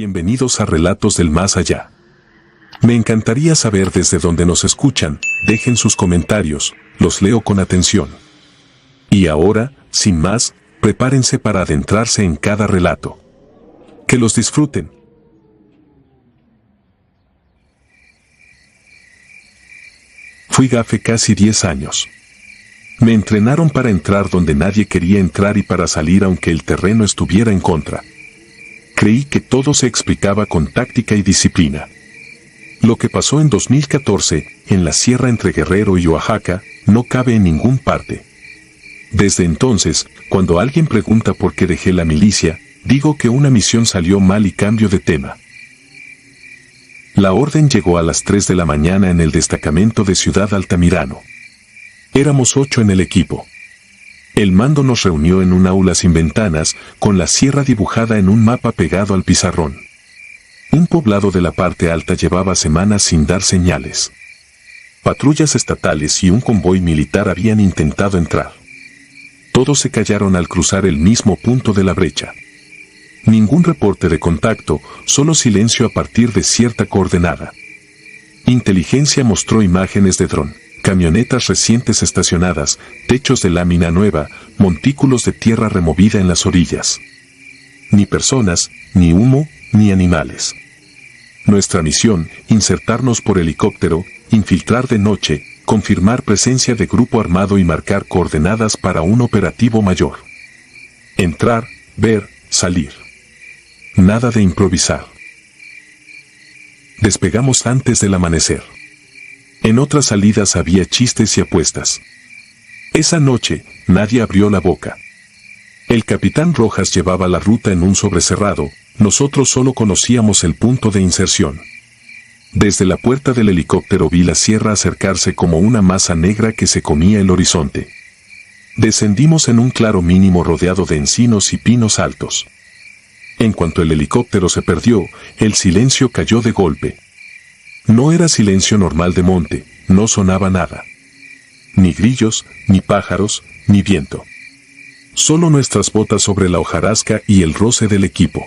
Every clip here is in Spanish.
Bienvenidos a Relatos del Más Allá. Me encantaría saber desde dónde nos escuchan, dejen sus comentarios, los leo con atención. Y ahora, sin más, prepárense para adentrarse en cada relato. Que los disfruten. Fui gafe casi 10 años. Me entrenaron para entrar donde nadie quería entrar y para salir aunque el terreno estuviera en contra. Creí que todo se explicaba con táctica y disciplina. Lo que pasó en 2014, en la sierra entre Guerrero y Oaxaca, no cabe en ningún parte. Desde entonces, cuando alguien pregunta por qué dejé la milicia, digo que una misión salió mal y cambio de tema. La orden llegó a las 3 de la mañana en el destacamento de Ciudad Altamirano. Éramos 8 en el equipo. El mando nos reunió en un aula sin ventanas, con la sierra dibujada en un mapa pegado al pizarrón. Un poblado de la parte alta llevaba semanas sin dar señales. Patrullas estatales y un convoy militar habían intentado entrar. Todos se callaron al cruzar el mismo punto de la brecha. Ningún reporte de contacto, solo silencio a partir de cierta coordenada. Inteligencia mostró imágenes de dron, camionetas recientes estacionadas, techos de lámina nueva, montículos de tierra removida en las orillas. Ni personas, ni humo, ni animales. Nuestra misión, insertarnos por helicóptero, infiltrar de noche, confirmar presencia de grupo armado y marcar coordenadas para un operativo mayor. Entrar, ver, salir. Nada de improvisar. Despegamos antes del amanecer. En otras salidas había chistes y apuestas. Esa noche, nadie abrió la boca. El capitán Rojas llevaba la ruta en un sobrecerrado, nosotros solo conocíamos el punto de inserción. Desde la puerta del helicóptero vi la sierra acercarse como una masa negra que se comía el horizonte. Descendimos en un claro mínimo rodeado de encinos y pinos altos. En cuanto el helicóptero se perdió, el silencio cayó de golpe. No era silencio normal de monte, no sonaba nada. Ni grillos, ni pájaros, ni viento. Solo nuestras botas sobre la hojarasca y el roce del equipo.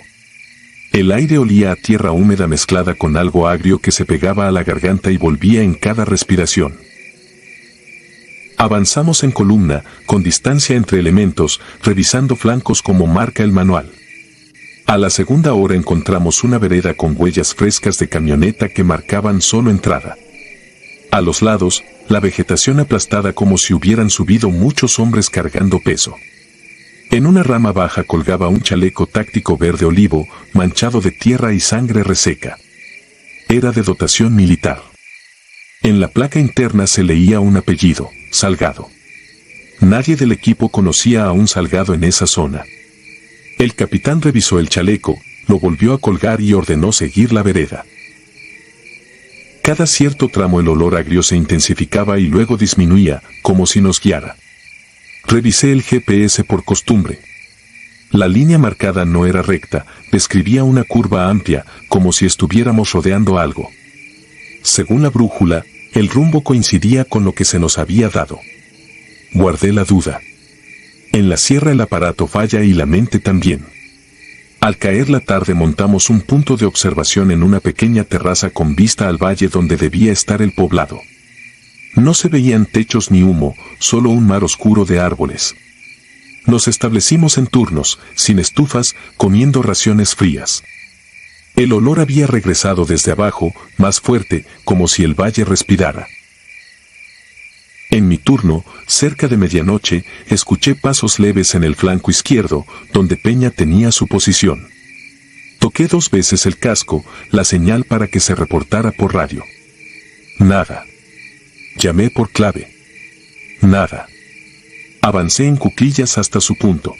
El aire olía a tierra húmeda mezclada con algo agrio que se pegaba a la garganta y volvía en cada respiración. Avanzamos en columna, con distancia entre elementos, revisando flancos como marca el manual. A la segunda hora encontramos una vereda con huellas frescas de camioneta que marcaban solo entrada. A los lados, la vegetación aplastada como si hubieran subido muchos hombres cargando peso. En una rama baja colgaba un chaleco táctico verde olivo, manchado de tierra y sangre reseca. Era de dotación militar. En la placa interna se leía un apellido, Salgado. Nadie del equipo conocía a un Salgado en esa zona. El capitán revisó el chaleco, lo volvió a colgar y ordenó seguir la vereda. Cada cierto tramo el olor agrio se intensificaba y luego disminuía, como si nos guiara. Revisé el GPS por costumbre. La línea marcada no era recta, describía una curva amplia, como si estuviéramos rodeando algo. Según la brújula, el rumbo coincidía con lo que se nos había dado. Guardé la duda. En la sierra el aparato falla y la mente también. Al caer la tarde montamos un punto de observación en una pequeña terraza con vista al valle donde debía estar el poblado. No se veían techos ni humo, solo un mar oscuro de árboles. Nos establecimos en turnos, sin estufas, comiendo raciones frías. El olor había regresado desde abajo, más fuerte, como si el valle respirara. En mi turno, cerca de medianoche, escuché pasos leves en el flanco izquierdo, donde Peña tenía su posición. Toqué 2 veces el casco, la señal para que se reportara por radio. Nada. Llamé por clave. Nada. Avancé en cuclillas hasta su punto.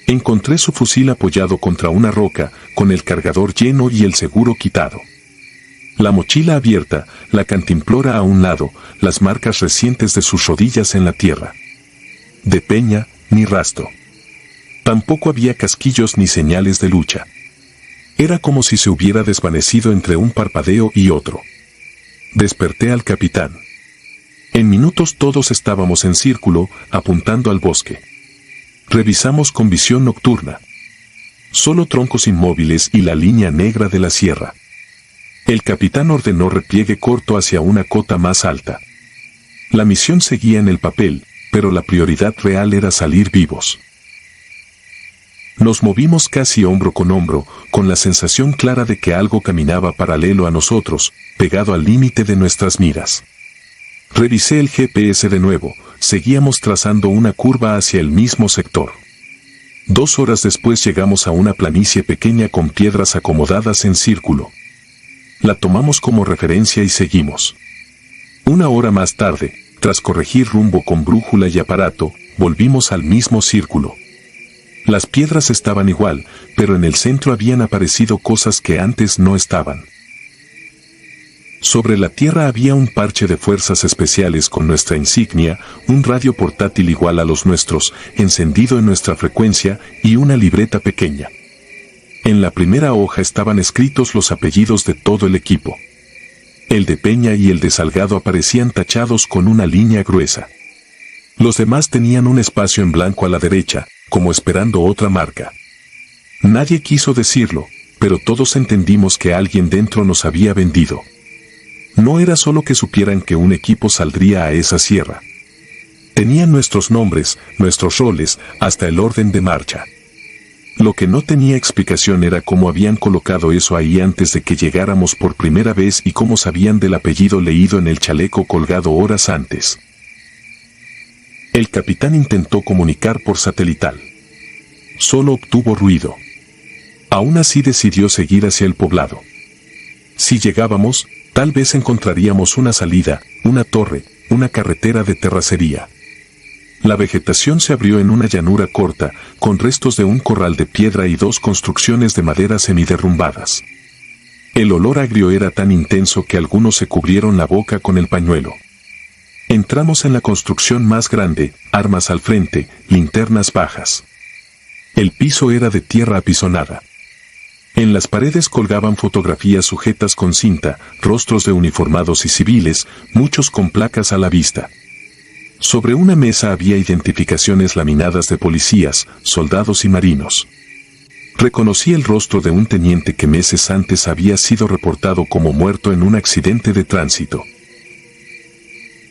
Encontré su fusil apoyado contra una roca, con el cargador lleno y el seguro quitado. La mochila abierta, la cantimplora a un lado, las marcas recientes de sus rodillas en la tierra. De Peña, ni rastro. Tampoco había casquillos ni señales de lucha. Era como si se hubiera desvanecido entre un parpadeo y otro. Desperté al capitán. En minutos todos estábamos en círculo, apuntando al bosque. Revisamos con visión nocturna. Solo troncos inmóviles y la línea negra de la sierra. El capitán ordenó repliegue corto hacia una cota más alta. La misión seguía en el papel, pero la prioridad real era salir vivos. Nos movimos casi hombro con hombro, con la sensación clara de que algo caminaba paralelo a nosotros, pegado al límite de nuestras miras. Revisé el GPS de nuevo, seguíamos trazando una curva hacia el mismo sector. 2 horas después llegamos a una planicie pequeña con piedras acomodadas en círculo. La tomamos como referencia y seguimos. 1 hora más tarde, tras corregir rumbo con brújula y aparato, volvimos al mismo círculo. Las piedras estaban igual, pero en el centro habían aparecido cosas que antes no estaban. Sobre la tierra había un parche de fuerzas especiales con nuestra insignia, un radio portátil igual a los nuestros, encendido en nuestra frecuencia, y una libreta pequeña. En la primera hoja estaban escritos los apellidos de todo el equipo. El de Peña y el de Salgado aparecían tachados con una línea gruesa. Los demás tenían un espacio en blanco a la derecha, como esperando otra marca. Nadie quiso decirlo, pero todos entendimos que alguien dentro nos había vendido. No era solo que supieran que un equipo saldría a esa sierra. Tenían nuestros nombres, nuestros roles, hasta el orden de marcha. Lo que no tenía explicación era cómo habían colocado eso ahí antes de que llegáramos por primera vez y cómo sabían del apellido leído en el chaleco colgado horas antes. El capitán intentó comunicar por satelital. Solo obtuvo ruido. Aún así decidió seguir hacia el poblado. Si llegábamos, tal vez encontraríamos una salida, una torre, una carretera de terracería. La vegetación se abrió en una llanura corta, con restos de un corral de piedra y 2 construcciones de madera semiderrumbadas. El olor agrio era tan intenso que algunos se cubrieron la boca con el pañuelo. Entramos en la construcción más grande, armas al frente, linternas bajas. El piso era de tierra apisonada. En las paredes colgaban fotografías sujetas con cinta, rostros de uniformados y civiles, muchos con placas a la vista. Sobre una mesa había identificaciones laminadas de policías, soldados y marinos. Reconocí el rostro de un teniente que meses antes había sido reportado como muerto en un accidente de tránsito.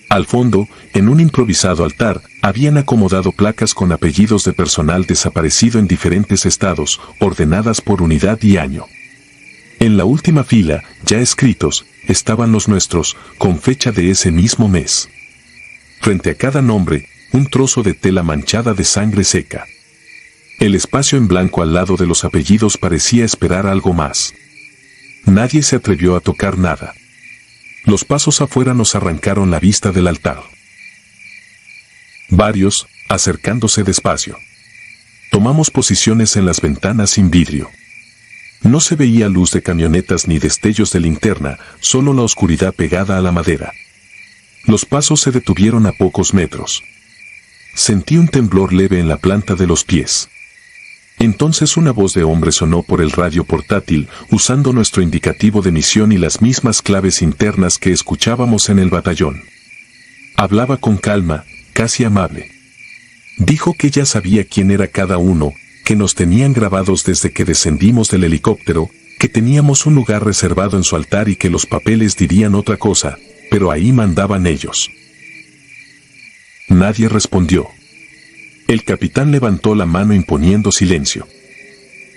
Al fondo, en un improvisado altar, habían acomodado placas con apellidos de personal desaparecido en diferentes estados, ordenadas por unidad y año. En la última fila, ya escritos, estaban los nuestros, con fecha de ese mismo mes. Frente a cada nombre, un trozo de tela manchada de sangre seca. El espacio en blanco al lado de los apellidos parecía esperar algo más. Nadie se atrevió a tocar nada. Los pasos afuera nos arrancaron la vista del altar. Varios, acercándose despacio. Tomamos posiciones en las ventanas sin vidrio. No se veía luz de camionetas ni destellos de linterna, solo la oscuridad pegada a la madera. Los pasos se detuvieron a pocos metros. Sentí un temblor leve en la planta de los pies. Entonces una voz de hombre sonó por el radio portátil, usando nuestro indicativo de misión y las mismas claves internas que escuchábamos en el batallón. Hablaba con calma, casi amable. Dijo que ya sabía quién era cada uno, que nos tenían grabados desde que descendimos del helicóptero, que teníamos un lugar reservado en su altar y que los papeles dirían otra cosa, pero ahí mandaban ellos. Nadie respondió. El capitán levantó la mano imponiendo silencio.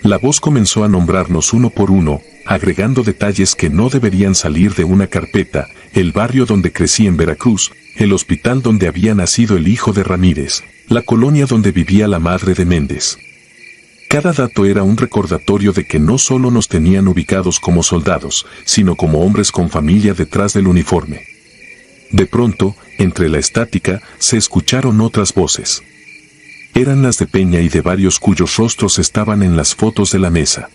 La voz comenzó a nombrarnos uno por uno, agregando detalles que no deberían salir de una carpeta: el barrio donde crecí en Veracruz, el hospital donde había nacido el hijo de Ramírez, la colonia donde vivía la madre de Méndez. Cada dato era un recordatorio de que no solo nos tenían ubicados como soldados, sino como hombres con familia detrás del uniforme. De pronto, entre la estática, se escucharon otras voces. Eran las de Peña y de varios cuyos rostros estaban en las fotos de la mesa.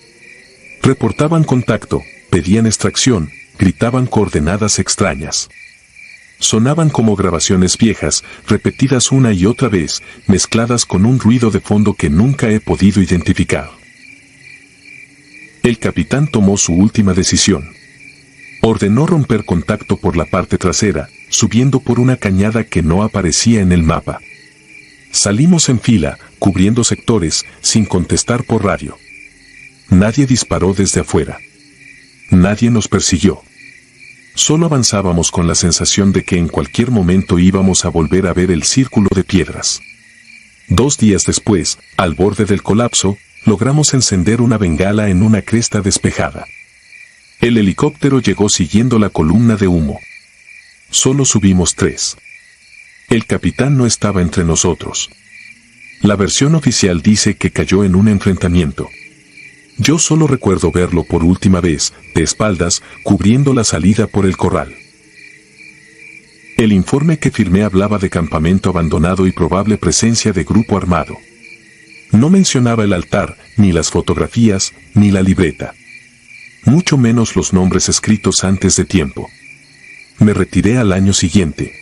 Reportaban contacto, pedían extracción, gritaban coordenadas extrañas. Sonaban como grabaciones viejas, repetidas una y otra vez, mezcladas con un ruido de fondo que nunca he podido identificar. El capitán tomó su última decisión. Ordenó romper contacto por la parte trasera, subiendo por una cañada que no aparecía en el mapa. Salimos en fila, cubriendo sectores, sin contestar por radio. Nadie disparó desde afuera. Nadie nos persiguió. Solo avanzábamos con la sensación de que en cualquier momento íbamos a volver a ver el círculo de piedras. 2 días después, al borde del colapso, logramos encender una bengala en una cresta despejada. El helicóptero llegó siguiendo la columna de humo. Solo subimos 3. El capitán no estaba entre nosotros. La versión oficial dice que cayó en un enfrentamiento. Yo solo recuerdo verlo por última vez, de espaldas, cubriendo la salida por el corral. El informe que firmé hablaba de campamento abandonado y probable presencia de grupo armado. No mencionaba el altar, ni las fotografías, ni la libreta. Mucho menos los nombres escritos antes de tiempo. Me retiré al año siguiente.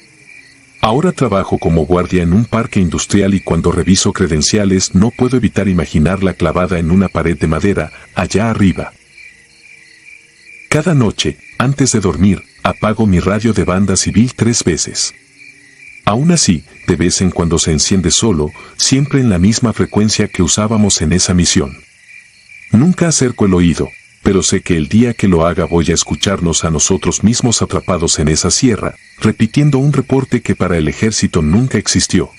Ahora trabajo como guardia en un parque industrial y cuando reviso credenciales no puedo evitar imaginarla clavada en una pared de madera, allá arriba. Cada noche, antes de dormir, apago mi radio de banda civil 3 veces. Aún así, de vez en cuando se enciende solo, siempre en la misma frecuencia que usábamos en esa misión. Nunca acerco el oído, pero sé que el día que lo haga voy a escucharnos a nosotros mismos atrapados en esa sierra, repitiendo un reporte que para el ejército nunca existió.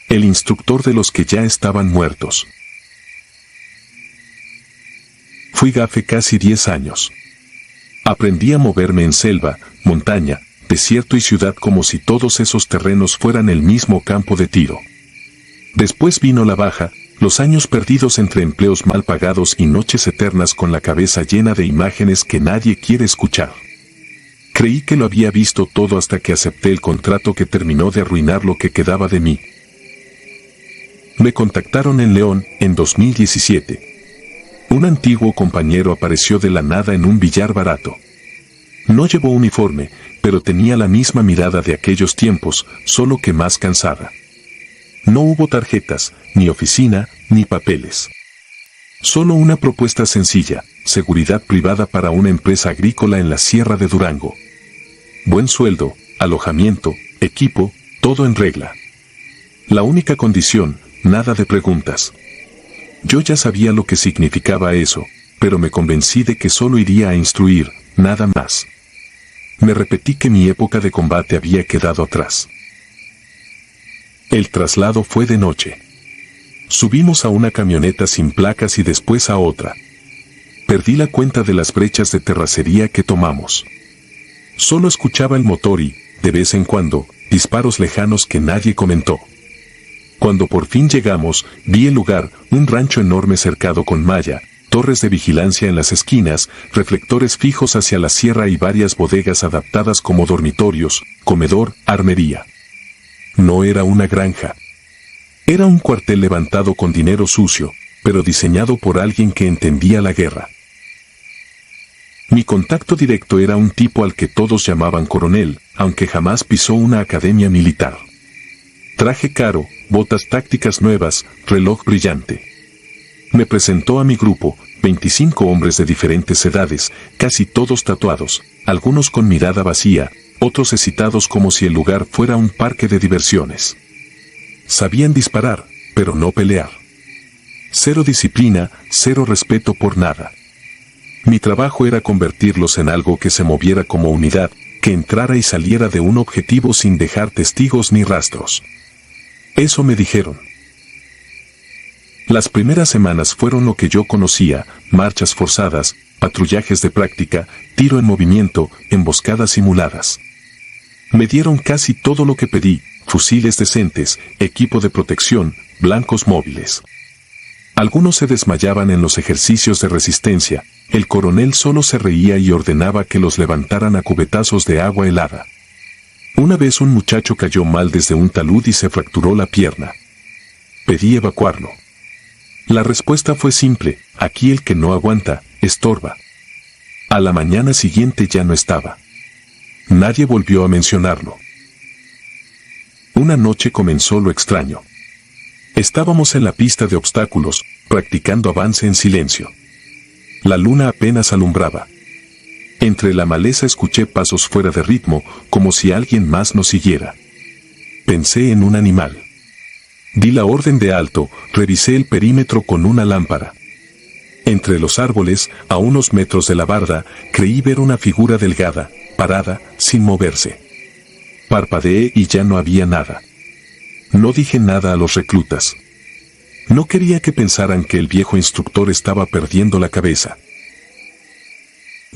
El instructor de los que ya estaban muertos. Fui gafe casi 10 años. Aprendí a moverme en selva, montaña, desierto y ciudad como si todos esos terrenos fueran el mismo campo de tiro. Después vino la baja, los años perdidos entre empleos mal pagados y noches eternas con la cabeza llena de imágenes que nadie quiere escuchar. Creí que lo había visto todo hasta que acepté el contrato que terminó de arruinar lo que quedaba de mí. Me contactaron en León, en 2017. Un antiguo compañero apareció de la nada en un billar barato. No llevó uniforme, pero tenía la misma mirada de aquellos tiempos, solo que más cansada. No hubo tarjetas, ni oficina, ni papeles. Solo una propuesta sencilla, seguridad privada para una empresa agrícola en la Sierra de Durango. Buen sueldo, alojamiento, equipo, todo en regla. La única condición, nada de preguntas. Yo ya sabía lo que significaba eso, pero me convencí de que solo iría a instruir, nada más. Me repetí que mi época de combate había quedado atrás. El traslado fue de noche. Subimos a una camioneta sin placas y después a otra. Perdí la cuenta de las brechas de terracería que tomamos. Solo escuchaba el motor y, de vez en cuando, disparos lejanos que nadie comentó. Cuando por fin llegamos, vi el lugar, un rancho enorme cercado con malla, torres de vigilancia en las esquinas, reflectores fijos hacia la sierra y varias bodegas adaptadas como dormitorios, comedor, armería. No era una granja. Era un cuartel levantado con dinero sucio, pero diseñado por alguien que entendía la guerra. Mi contacto directo era un tipo al que todos llamaban coronel, aunque jamás pisó una academia militar. Traje caro, botas tácticas nuevas, reloj brillante. Me presentó a mi grupo, 25 hombres de diferentes edades, casi todos tatuados, algunos con mirada vacía, otros excitados como si el lugar fuera un parque de diversiones. Sabían disparar, pero no pelear. Cero disciplina, cero respeto por nada. Mi trabajo era convertirlos en algo que se moviera como unidad, que entrara y saliera de un objetivo sin dejar testigos ni rastros. Eso me dijeron. Las primeras semanas fueron lo que yo conocía, marchas forzadas, patrullajes de práctica, tiro en movimiento, emboscadas simuladas. Me dieron casi todo lo que pedí, fusiles decentes, equipo de protección, blancos móviles. Algunos se desmayaban en los ejercicios de resistencia, el coronel solo se reía y ordenaba que los levantaran a cubetazos de agua helada. Una vez un muchacho cayó mal desde un talud y se fracturó la pierna. Pedí evacuarlo. La respuesta fue simple, aquí el que no aguanta, estorba. A la mañana siguiente ya no estaba. Nadie volvió a mencionarlo. Una noche comenzó lo extraño. Estábamos en la pista de obstáculos, practicando avance en silencio. La luna apenas alumbraba. Entre la maleza escuché pasos fuera de ritmo, como si alguien más nos siguiera. Pensé en un animal. Di la orden de alto, revisé el perímetro con una lámpara. Entre los árboles, a unos metros de la barda, creí ver una figura delgada, parada, sin moverse. Parpadeé y ya no había nada. No dije nada a los reclutas. No quería que pensaran que el viejo instructor estaba perdiendo la cabeza.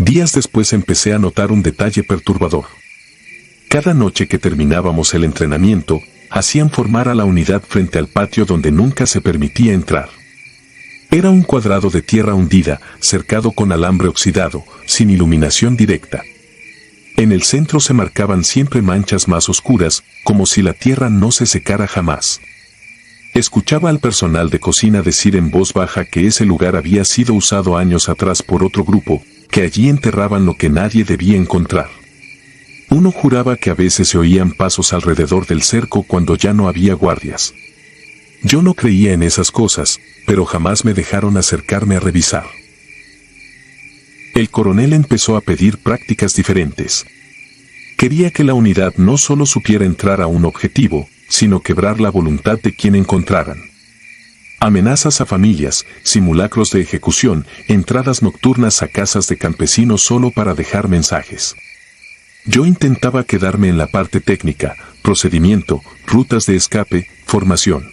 Días después empecé a notar un detalle perturbador. Cada noche que terminábamos el entrenamiento, hacían formar a la unidad frente al patio donde nunca se permitía entrar. Era un cuadrado de tierra hundida, cercado con alambre oxidado, sin iluminación directa. En el centro se marcaban siempre manchas más oscuras, como si la tierra no se secara jamás. Escuchaba al personal de cocina decir en voz baja que ese lugar había sido usado años atrás por otro grupo, que allí enterraban lo que nadie debía encontrar. Uno juraba que a veces se oían pasos alrededor del cerco cuando ya no había guardias. Yo no creía en esas cosas, pero jamás me dejaron acercarme a revisar. El coronel empezó a pedir prácticas diferentes. Quería que la unidad no solo supiera entrar a un objetivo, sino quebrar la voluntad de quien encontraran. Amenazas a familias, simulacros de ejecución, entradas nocturnas a casas de campesinos solo para dejar mensajes. Yo intentaba quedarme en la parte técnica, procedimiento, rutas de escape, formación.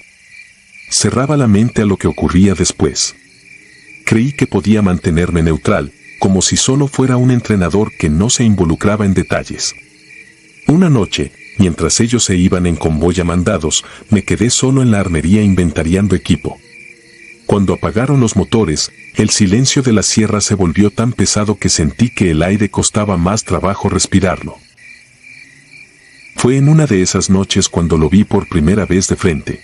Cerraba la mente a lo que ocurría después. Creí que podía mantenerme neutral, como si solo fuera un entrenador que no se involucraba en detalles. Una noche, mientras ellos se iban en convoy a mandados, me quedé solo en la armería inventariando equipo. Cuando apagaron los motores, el silencio de la sierra se volvió tan pesado que sentí que el aire costaba más trabajo respirarlo. Fue en una de esas noches cuando lo vi por primera vez de frente.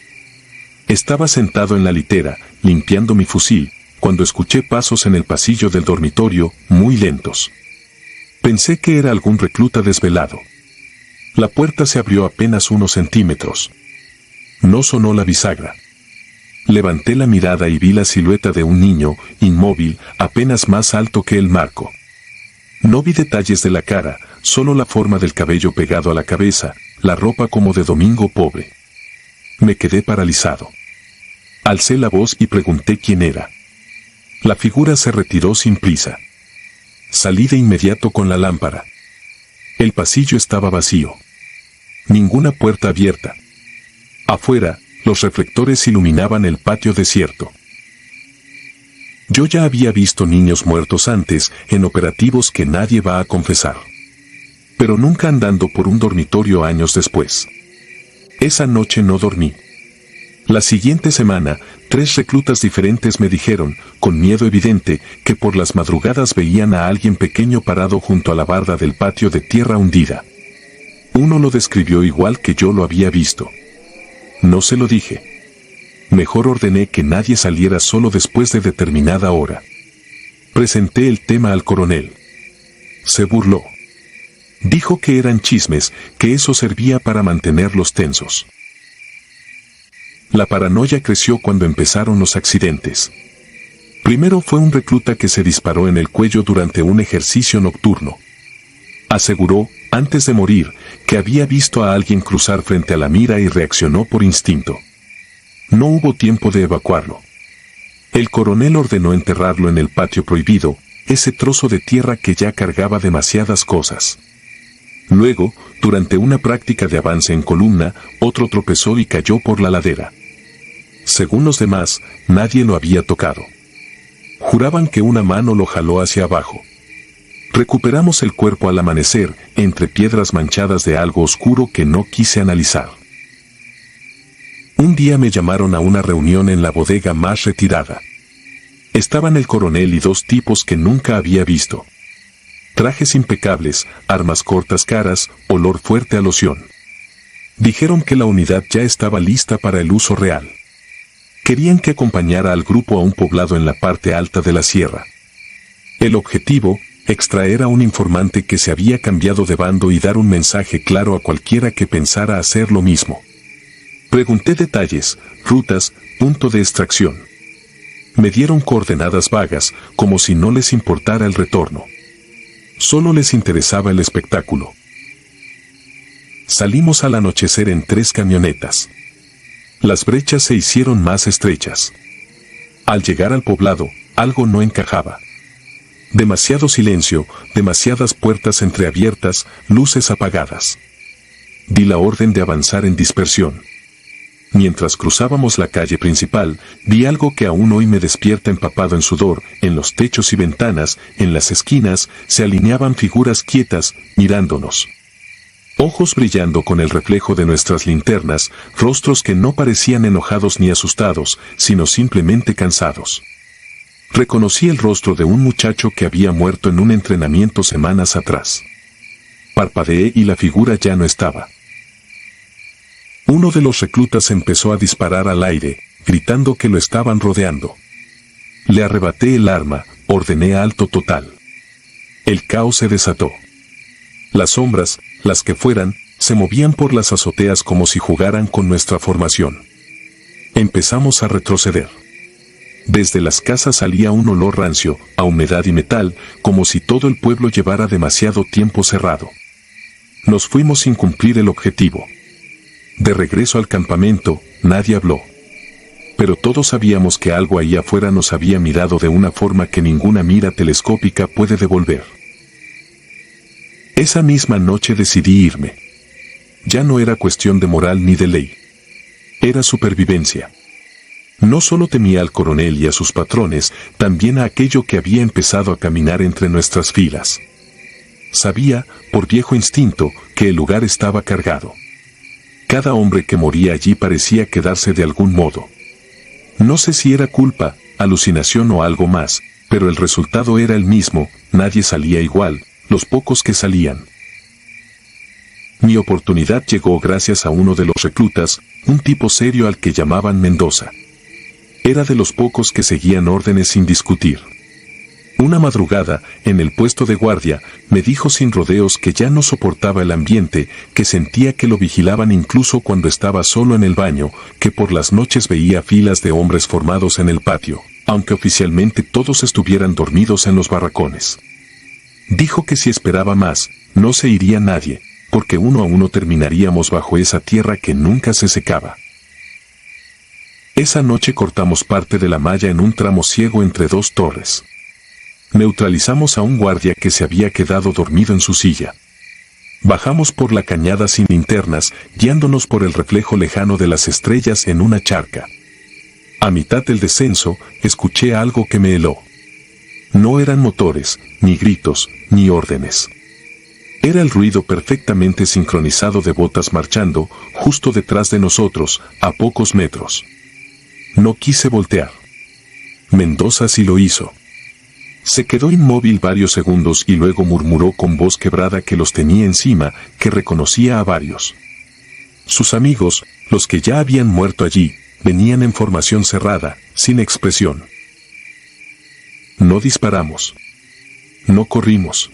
Estaba sentado en la litera, limpiando mi fusil, cuando escuché pasos en el pasillo del dormitorio, muy lentos. Pensé que era algún recluta desvelado. La puerta se abrió apenas unos centímetros. No sonó la bisagra. Levanté la mirada y vi la silueta de un niño, inmóvil, apenas más alto que el marco. No vi detalles de la cara, solo la forma del cabello pegado a la cabeza, la ropa como de domingo pobre. Me quedé paralizado. Alcé la voz y pregunté quién era. La figura se retiró sin prisa. Salí de inmediato con la lámpara. El pasillo estaba vacío. Ninguna puerta abierta. Afuera, los reflectores iluminaban el patio desierto. Yo ya había visto niños muertos antes, en operativos que nadie va a confesar. Pero nunca andando por un dormitorio años después. Esa noche no dormí. La siguiente semana, 3 reclutas diferentes me dijeron, con miedo evidente, que por las madrugadas veían a alguien pequeño parado junto a la barda del patio de tierra hundida. Uno lo describió igual que yo lo había visto. No se lo dije. Mejor ordené que nadie saliera solo después de determinada hora. Presenté el tema al coronel. Se burló. Dijo que eran chismes, que eso servía para mantenerlos tensos. La paranoia creció cuando empezaron los accidentes. Primero fue un recluta que se disparó en el cuello durante un ejercicio nocturno. Aseguró, antes de morir, que había visto a alguien cruzar frente a la mira y reaccionó por instinto. No hubo tiempo de evacuarlo. El coronel ordenó enterrarlo en el patio prohibido, ese trozo de tierra que ya cargaba demasiadas cosas. Luego, durante una práctica de avance en columna, otro tropezó y cayó por la ladera. Según los demás, nadie lo había tocado. Juraban que una mano lo jaló hacia abajo. Recuperamos el cuerpo al amanecer, entre piedras manchadas de algo oscuro que no quise analizar. Un día me llamaron a una reunión en la bodega más retirada. Estaban el coronel y 2 tipos que nunca había visto. Trajes impecables, armas cortas caras, olor fuerte a loción. Dijeron que la unidad ya estaba lista para el uso real. Querían que acompañara al grupo a un poblado en la parte alta de la sierra. El objetivo, extraer a un informante que se había cambiado de bando y dar un mensaje claro a cualquiera que pensara hacer lo mismo. Pregunté detalles, rutas, punto de extracción. Me dieron coordenadas vagas, como si no les importara el retorno. Solo les interesaba el espectáculo. Salimos al anochecer en 3 camionetas. Las brechas se hicieron más estrechas. Al llegar al poblado, algo no encajaba. Demasiado silencio, demasiadas puertas entreabiertas, luces apagadas. Di la orden de avanzar en dispersión. Mientras cruzábamos la calle principal, vi algo que aún hoy me despierta empapado en sudor. En los techos y ventanas, en las esquinas, se alineaban figuras quietas, mirándonos. Ojos brillando con el reflejo de nuestras linternas, rostros que no parecían enojados ni asustados, sino simplemente cansados. Reconocí el rostro de un muchacho que había muerto en un entrenamiento semanas atrás. Parpadeé y la figura ya no estaba. Uno de los reclutas empezó a disparar al aire, gritando que lo estaban rodeando. Le arrebaté el arma, ordené alto total. El caos se desató. Las sombras, las que fueran, se movían por las azoteas como si jugaran con nuestra formación. Empezamos a retroceder. Desde las casas salía un olor rancio, a humedad y metal, como si todo el pueblo llevara demasiado tiempo cerrado. Nos fuimos sin cumplir el objetivo. De regreso al campamento, nadie habló. Pero todos sabíamos que algo ahí afuera nos había mirado de una forma que ninguna mira telescópica puede devolver. Esa misma noche decidí irme. Ya no era cuestión de moral ni de ley. Era supervivencia. No solo temía al coronel y a sus patrones, también a aquello que había empezado a caminar entre nuestras filas. Sabía, por viejo instinto, que el lugar estaba cargado. Cada hombre que moría allí parecía quedarse de algún modo. No sé si era culpa, alucinación o algo más, pero el resultado era el mismo, nadie salía igual, los pocos que salían. Mi oportunidad llegó gracias a uno de los reclutas, un tipo serio al que llamaban Mendoza. Era de los pocos que seguían órdenes sin discutir. Una madrugada, en el puesto de guardia, me dijo sin rodeos que ya no soportaba el ambiente, que sentía que lo vigilaban incluso cuando estaba solo en el baño, que por las noches veía filas de hombres formados en el patio, aunque oficialmente todos estuvieran dormidos en los barracones. Dijo que si esperaba más, no se iría nadie, porque uno a uno terminaríamos bajo esa tierra que nunca se secaba. Esa noche cortamos parte de la malla en un tramo ciego entre 2 torres. Neutralizamos a un guardia que se había quedado dormido en su silla. Bajamos por la cañada sin linternas, guiándonos por el reflejo lejano de las estrellas en una charca. A mitad del descenso, escuché algo que me heló. No eran motores, ni gritos, ni órdenes. Era el ruido perfectamente sincronizado de botas marchando, justo detrás de nosotros, a pocos metros. No quise voltear. Mendoza sí lo hizo. Se quedó inmóvil varios segundos y luego murmuró con voz quebrada que los tenía encima, que reconocía a varios. Sus amigos, los que ya habían muerto allí, venían en formación cerrada, sin expresión. No disparamos. No corrimos.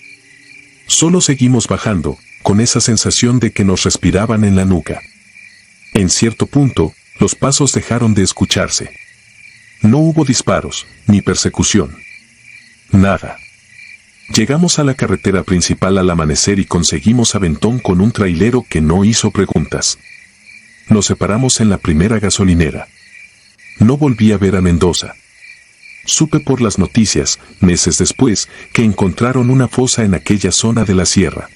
Solo seguimos bajando, con esa sensación de que nos respiraban en la nuca. En cierto punto, los pasos dejaron de escucharse. No hubo disparos, ni persecución. Nada. Llegamos a la carretera principal al amanecer y conseguimos aventón con un trailero que no hizo preguntas. Nos separamos en la primera gasolinera. No volví a ver a Mendoza. Supe por las noticias, meses después, que encontraron una fosa en aquella zona de la sierra.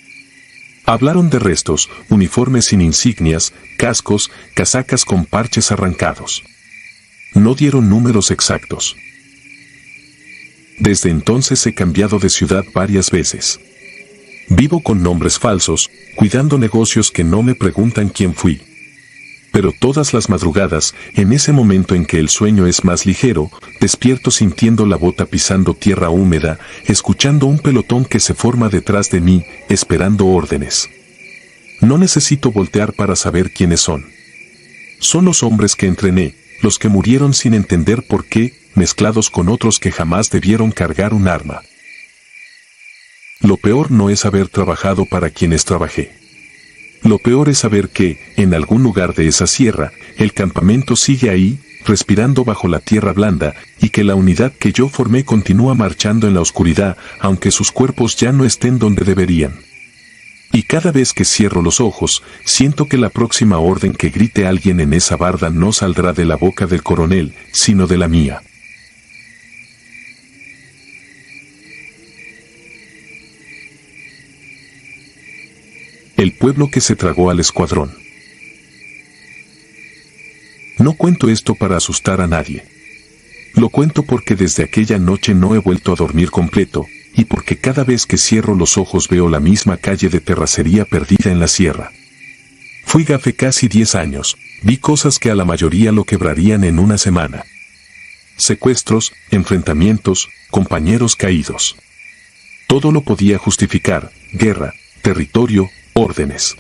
Hablaron de restos, uniformes sin insignias, cascos, casacas con parches arrancados. No dieron números exactos. Desde entonces he cambiado de ciudad varias veces. Vivo con nombres falsos, cuidando negocios que no me preguntan quién fui. Pero todas las madrugadas, en ese momento en que el sueño es más ligero, despierto sintiendo la bota pisando tierra húmeda, escuchando un pelotón que se forma detrás de mí, esperando órdenes. No necesito voltear para saber quiénes son. Son los hombres que entrené, los que murieron sin entender por qué, mezclados con otros que jamás debieron cargar un arma. Lo peor no es haber trabajado para quienes trabajé. Lo peor es saber que, en algún lugar de esa sierra, el campamento sigue ahí, respirando bajo la tierra blanda, y que la unidad que yo formé continúa marchando en la oscuridad, aunque sus cuerpos ya no estén donde deberían. Y cada vez que cierro los ojos, siento que la próxima orden que grite alguien en esa barda no saldrá de la boca del coronel, sino de la mía. El pueblo que se tragó al escuadrón. No cuento esto para asustar a nadie. Lo cuento porque desde aquella noche no he vuelto a dormir completo, y porque cada vez que cierro los ojos veo la misma calle de terracería perdida en la sierra. Fui gafe casi 10 años, vi cosas que a la mayoría lo quebrarían en una semana. Secuestros, enfrentamientos, compañeros caídos. Todo lo podía justificar: guerra, territorio, órdenes.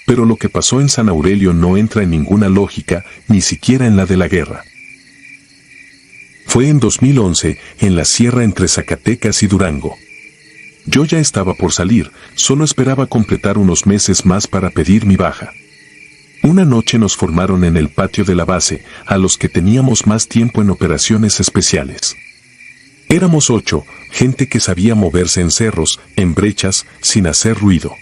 Pero lo que pasó en San Aurelio no entra en ninguna lógica, ni siquiera en la de la guerra. Fue en 2011, en la sierra entre Zacatecas y Durango. Yo ya estaba por salir, solo esperaba completar unos meses más para pedir mi baja. Una noche nos formaron en el patio de la base, a los que teníamos más tiempo en operaciones especiales. Éramos 8, gente que sabía moverse en cerros, en brechas, sin hacer ruido.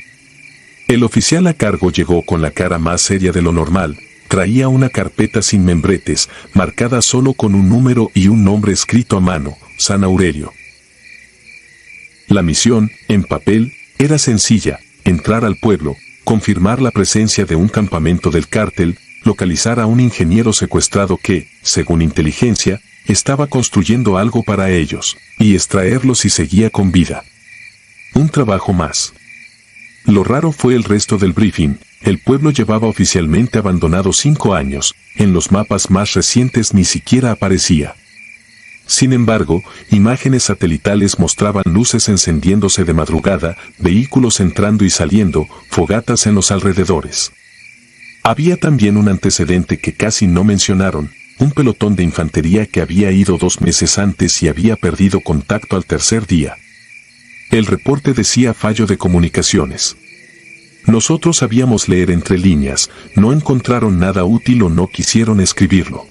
El oficial a cargo llegó con la cara más seria de lo normal. Traía una carpeta sin membretes, marcada solo con un número y un nombre escrito a mano: San Aurelio. La misión, en papel, era sencilla: entrar al pueblo, confirmar la presencia de un campamento del cártel, localizar a un ingeniero secuestrado que, según inteligencia, estaba construyendo algo para ellos, y extraerlo si seguía con vida. Un trabajo más. Lo raro fue el resto del briefing. El pueblo llevaba oficialmente abandonado 5 años, en los mapas más recientes ni siquiera aparecía. Sin embargo, imágenes satelitales mostraban luces encendiéndose de madrugada, vehículos entrando y saliendo, fogatas en los alrededores. Había también un antecedente que casi no mencionaron: un pelotón de infantería que había ido 2 meses antes y había perdido contacto al tercer día. El reporte decía fallo de comunicaciones. Nosotros sabíamos leer entre líneas, no encontraron nada útil o no quisieron escribirlo.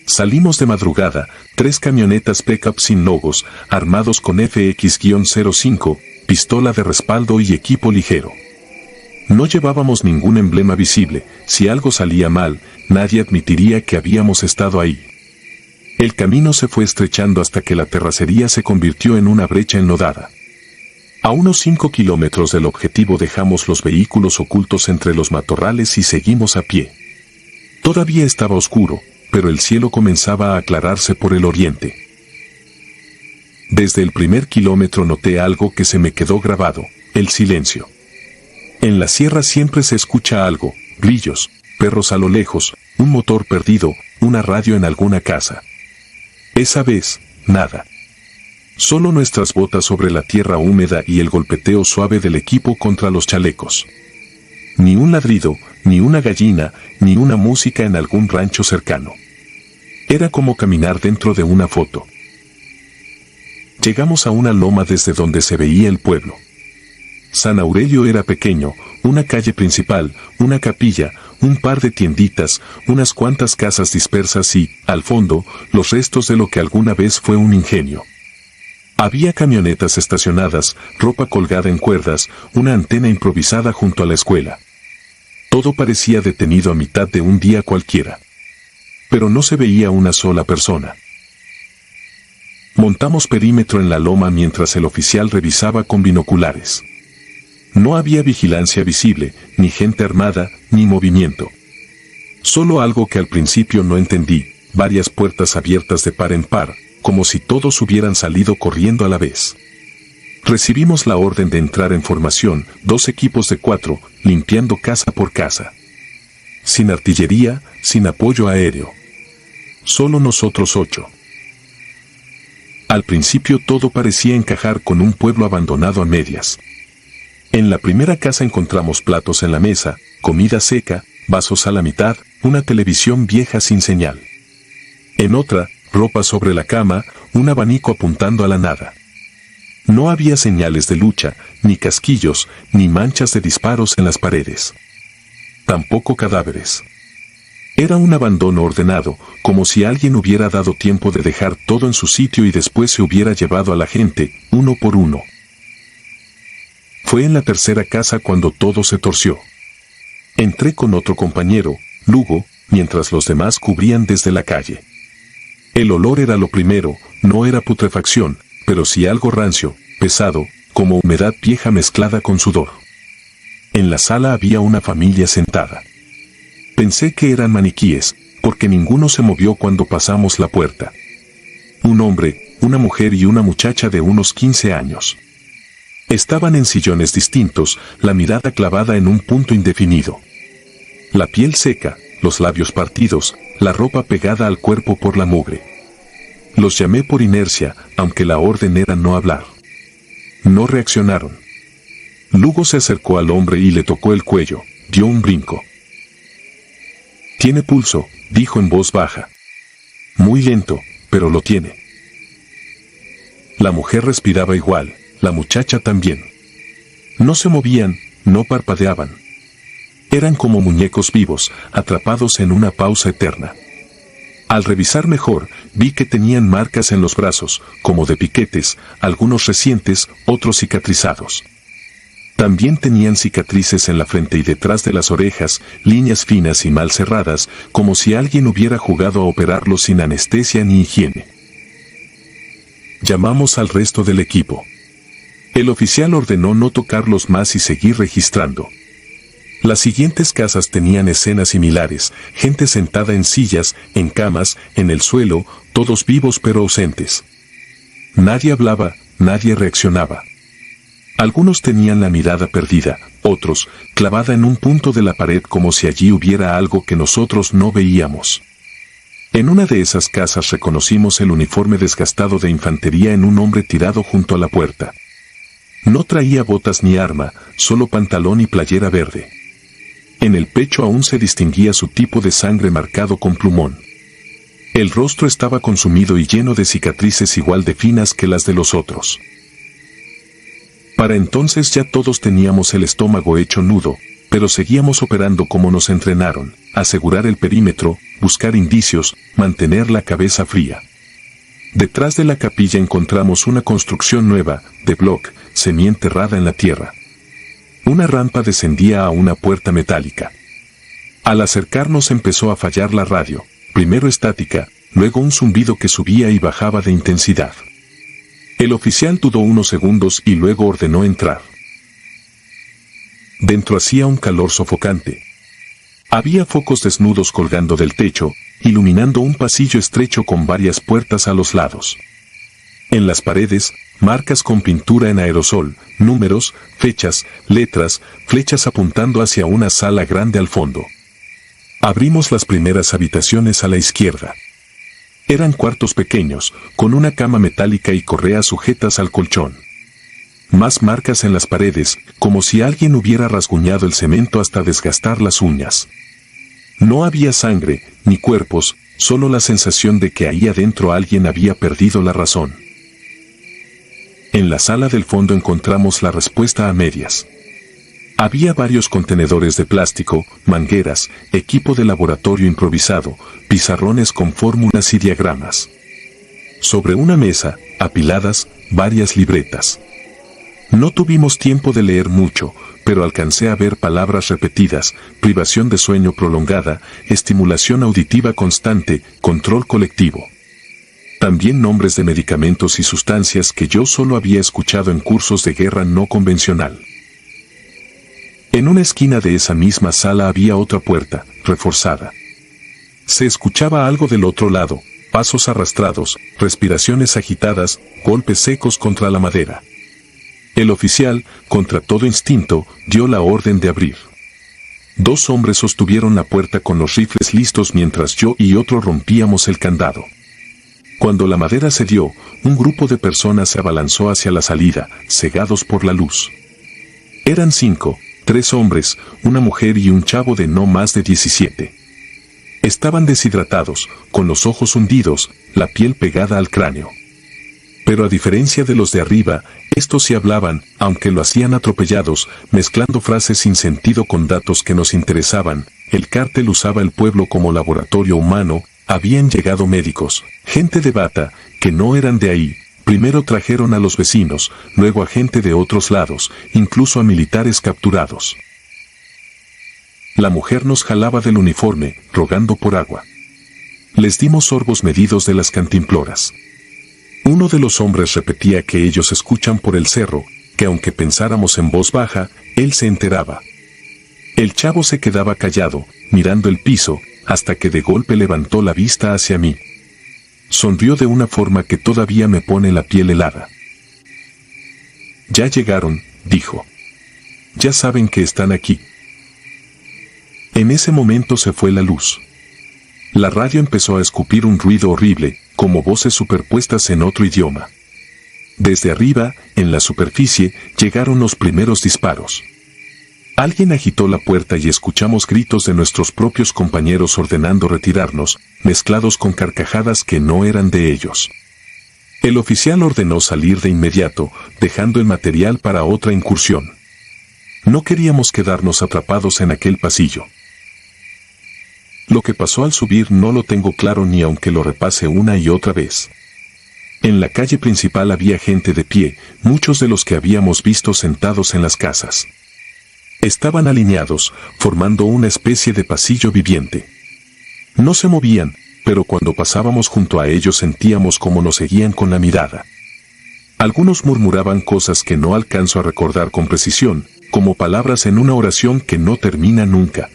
Salimos de madrugada, 3 camionetas pick-up sin logos, armados con FX-05, pistola de respaldo y equipo ligero. No llevábamos ningún emblema visible. Si algo salía mal, nadie admitiría que habíamos estado ahí. El camino se fue estrechando hasta que la terracería se convirtió en una brecha enlodada. A unos 5 kilómetros del objetivo dejamos los vehículos ocultos entre los matorrales y seguimos a pie. Todavía estaba oscuro, pero el cielo comenzaba a aclararse por el oriente. Desde el primer kilómetro noté algo que se me quedó grabado: el silencio. En la sierra siempre se escucha algo: grillos, perros a lo lejos, un motor perdido, una radio en alguna casa. Esa vez, nada. Solo nuestras botas sobre la tierra húmeda y el golpeteo suave del equipo contra los chalecos. Ni un ladrido, ni una gallina, ni una música en algún rancho cercano. Era como caminar dentro de una foto. Llegamos a una loma desde donde se veía el pueblo. San Aurelio era pequeño: una calle principal, una capilla, un par de tienditas, unas cuantas casas dispersas y, al fondo, los restos de lo que alguna vez fue un ingenio. Había camionetas estacionadas, ropa colgada en cuerdas, una antena improvisada junto a la escuela. Todo parecía detenido a mitad de un día cualquiera. Pero no se veía una sola persona. Montamos perímetro en la loma mientras el oficial revisaba con binoculares. No había vigilancia visible, ni gente armada, ni movimiento. Solo algo que al principio no entendí: varias puertas abiertas de par en par, como si todos hubieran salido corriendo a la vez. Recibimos la orden de entrar en formación: 2 equipos de 4, limpiando casa por casa. Sin artillería, sin apoyo aéreo. Solo nosotros 8. Al principio todo parecía encajar con un pueblo abandonado a medias. En la primera casa encontramos platos en la mesa, comida seca, vasos a la mitad, una televisión vieja sin señal. En otra, ropa sobre la cama, un abanico apuntando a la nada. No había señales de lucha, ni casquillos, ni manchas de disparos en las paredes. Tampoco cadáveres. Era un abandono ordenado, como si alguien hubiera dado tiempo de dejar todo en su sitio y después se hubiera llevado a la gente, uno por uno. Fue en la tercera casa cuando todo se torció. Entré con otro compañero, Lugo, mientras los demás cubrían desde la calle. El olor era lo primero, no era putrefacción, pero sí algo rancio, pesado, como humedad vieja mezclada con sudor. En la sala había una familia sentada. Pensé que eran maniquíes, porque ninguno se movió cuando pasamos la puerta. Un hombre, una mujer y una muchacha de unos 15 años. Estaban en sillones distintos, la mirada clavada en un punto indefinido. La piel seca, los labios partidos, la ropa pegada al cuerpo por la mugre. Los llamé por inercia, aunque la orden era no hablar. No reaccionaron. Lugo se acercó al hombre y le tocó el cuello, dio un brinco. «Tiene pulso», dijo en voz baja. «Muy lento, pero lo tiene». La mujer respiraba igual, la muchacha también. No se movían, no parpadeaban. Eran como muñecos vivos, atrapados en una pausa eterna. Al revisar mejor, vi que tenían marcas en los brazos, como de piquetes, algunos recientes, otros cicatrizados. También tenían cicatrices en la frente y detrás de las orejas, líneas finas y mal cerradas, como si alguien hubiera jugado a operarlos sin anestesia ni higiene. Llamamos al resto del equipo. El oficial ordenó no tocarlos más y seguir registrando. Las siguientes casas tenían escenas similares, gente sentada en sillas, en camas, en el suelo, todos vivos pero ausentes. Nadie hablaba, nadie reaccionaba. Algunos tenían la mirada perdida, otros, clavada en un punto de la pared como si allí hubiera algo que nosotros no veíamos. En una de esas casas reconocimos el uniforme desgastado de infantería en un hombre tirado junto a la puerta. No traía botas ni arma, solo pantalón y playera verde. En el pecho aún se distinguía su tipo de sangre marcado con plumón. El rostro estaba consumido y lleno de cicatrices igual de finas que las de los otros. Para entonces ya todos teníamos el estómago hecho nudo, pero seguíamos operando como nos entrenaron, asegurar el perímetro, buscar indicios, mantener la cabeza fría. Detrás de la capilla encontramos una construcción nueva, de bloc, semienterrada en la tierra. Una rampa descendía a una puerta metálica. Al acercarnos empezó a fallar la radio, primero estática, luego un zumbido que subía y bajaba de intensidad. El oficial dudó unos segundos y luego ordenó entrar. Dentro hacía un calor sofocante. Había focos desnudos colgando del techo, iluminando un pasillo estrecho con varias puertas a los lados. En las paredes, marcas con pintura en aerosol, números, fechas, letras, flechas apuntando hacia una sala grande al fondo. Abrimos las primeras habitaciones a la izquierda. Eran cuartos pequeños, con una cama metálica y correas sujetas al colchón. Más marcas en las paredes, como si alguien hubiera rasguñado el cemento hasta desgastar las uñas. No había sangre, ni cuerpos, solo la sensación de que ahí adentro alguien había perdido la razón. En la sala del fondo encontramos la respuesta a medias. Había varios contenedores de plástico, mangueras, equipo de laboratorio improvisado, pizarrones con fórmulas y diagramas. Sobre una mesa, apiladas, varias libretas. No tuvimos tiempo de leer mucho, pero alcancé a ver palabras repetidas, privación de sueño prolongada, estimulación auditiva constante, control colectivo. También nombres de medicamentos y sustancias que yo solo había escuchado en cursos de guerra no convencional. En una esquina de esa misma sala había otra puerta, reforzada. Se escuchaba algo del otro lado, pasos arrastrados, respiraciones agitadas, golpes secos contra la madera. El oficial, contra todo instinto, dio la orden de abrir. 2 hombres sostuvieron la puerta con los rifles listos mientras yo y otro rompíamos el candado. Cuando la madera cedió, un grupo de personas se abalanzó hacia la salida, cegados por la luz. Eran 5, 3 hombres, una mujer y un chavo de no más de 17. Estaban deshidratados, con los ojos hundidos, la piel pegada al cráneo. Pero a diferencia de los de arriba, estos sí hablaban, aunque lo hacían atropellados, mezclando frases sin sentido con datos que nos interesaban. el cártel usaba el pueblo como laboratorio humano, habían llegado médicos, gente de bata, que no eran de ahí. Primero trajeron a los vecinos, luego a gente de otros lados, incluso a militares capturados. La mujer nos jalaba del uniforme, rogando por agua. Les dimos sorbos medidos de las cantimploras. Uno de los hombres repetía que ellos escuchan por el cerro, que aunque pensáramos en voz baja, él se enteraba. El chavo se quedaba callado, mirando el piso, hasta que de golpe levantó la vista hacia mí. Sonrió de una forma que todavía me pone la piel helada. Ya llegaron, dijo. Ya saben que están aquí. En ese momento se fue la luz. La radio empezó a escupir un ruido horrible, como voces superpuestas en otro idioma. Desde arriba, en la superficie, llegaron los primeros disparos. Alguien agitó la puerta y escuchamos gritos de nuestros propios compañeros ordenando retirarnos, mezclados con carcajadas que no eran de ellos. El oficial ordenó salir de inmediato, dejando el material para otra incursión. No queríamos quedarnos atrapados en aquel pasillo. Lo que pasó al subir no lo tengo claro ni aunque lo repase una y otra vez. En la calle principal había gente de pie, muchos de los que habíamos visto sentados en las casas. Estaban alineados, formando una especie de pasillo viviente. No se movían, pero cuando pasábamos junto a ellos sentíamos cómo nos seguían con la mirada. Algunos murmuraban cosas que no alcanzo a recordar con precisión, como palabras en una oración que no termina nunca.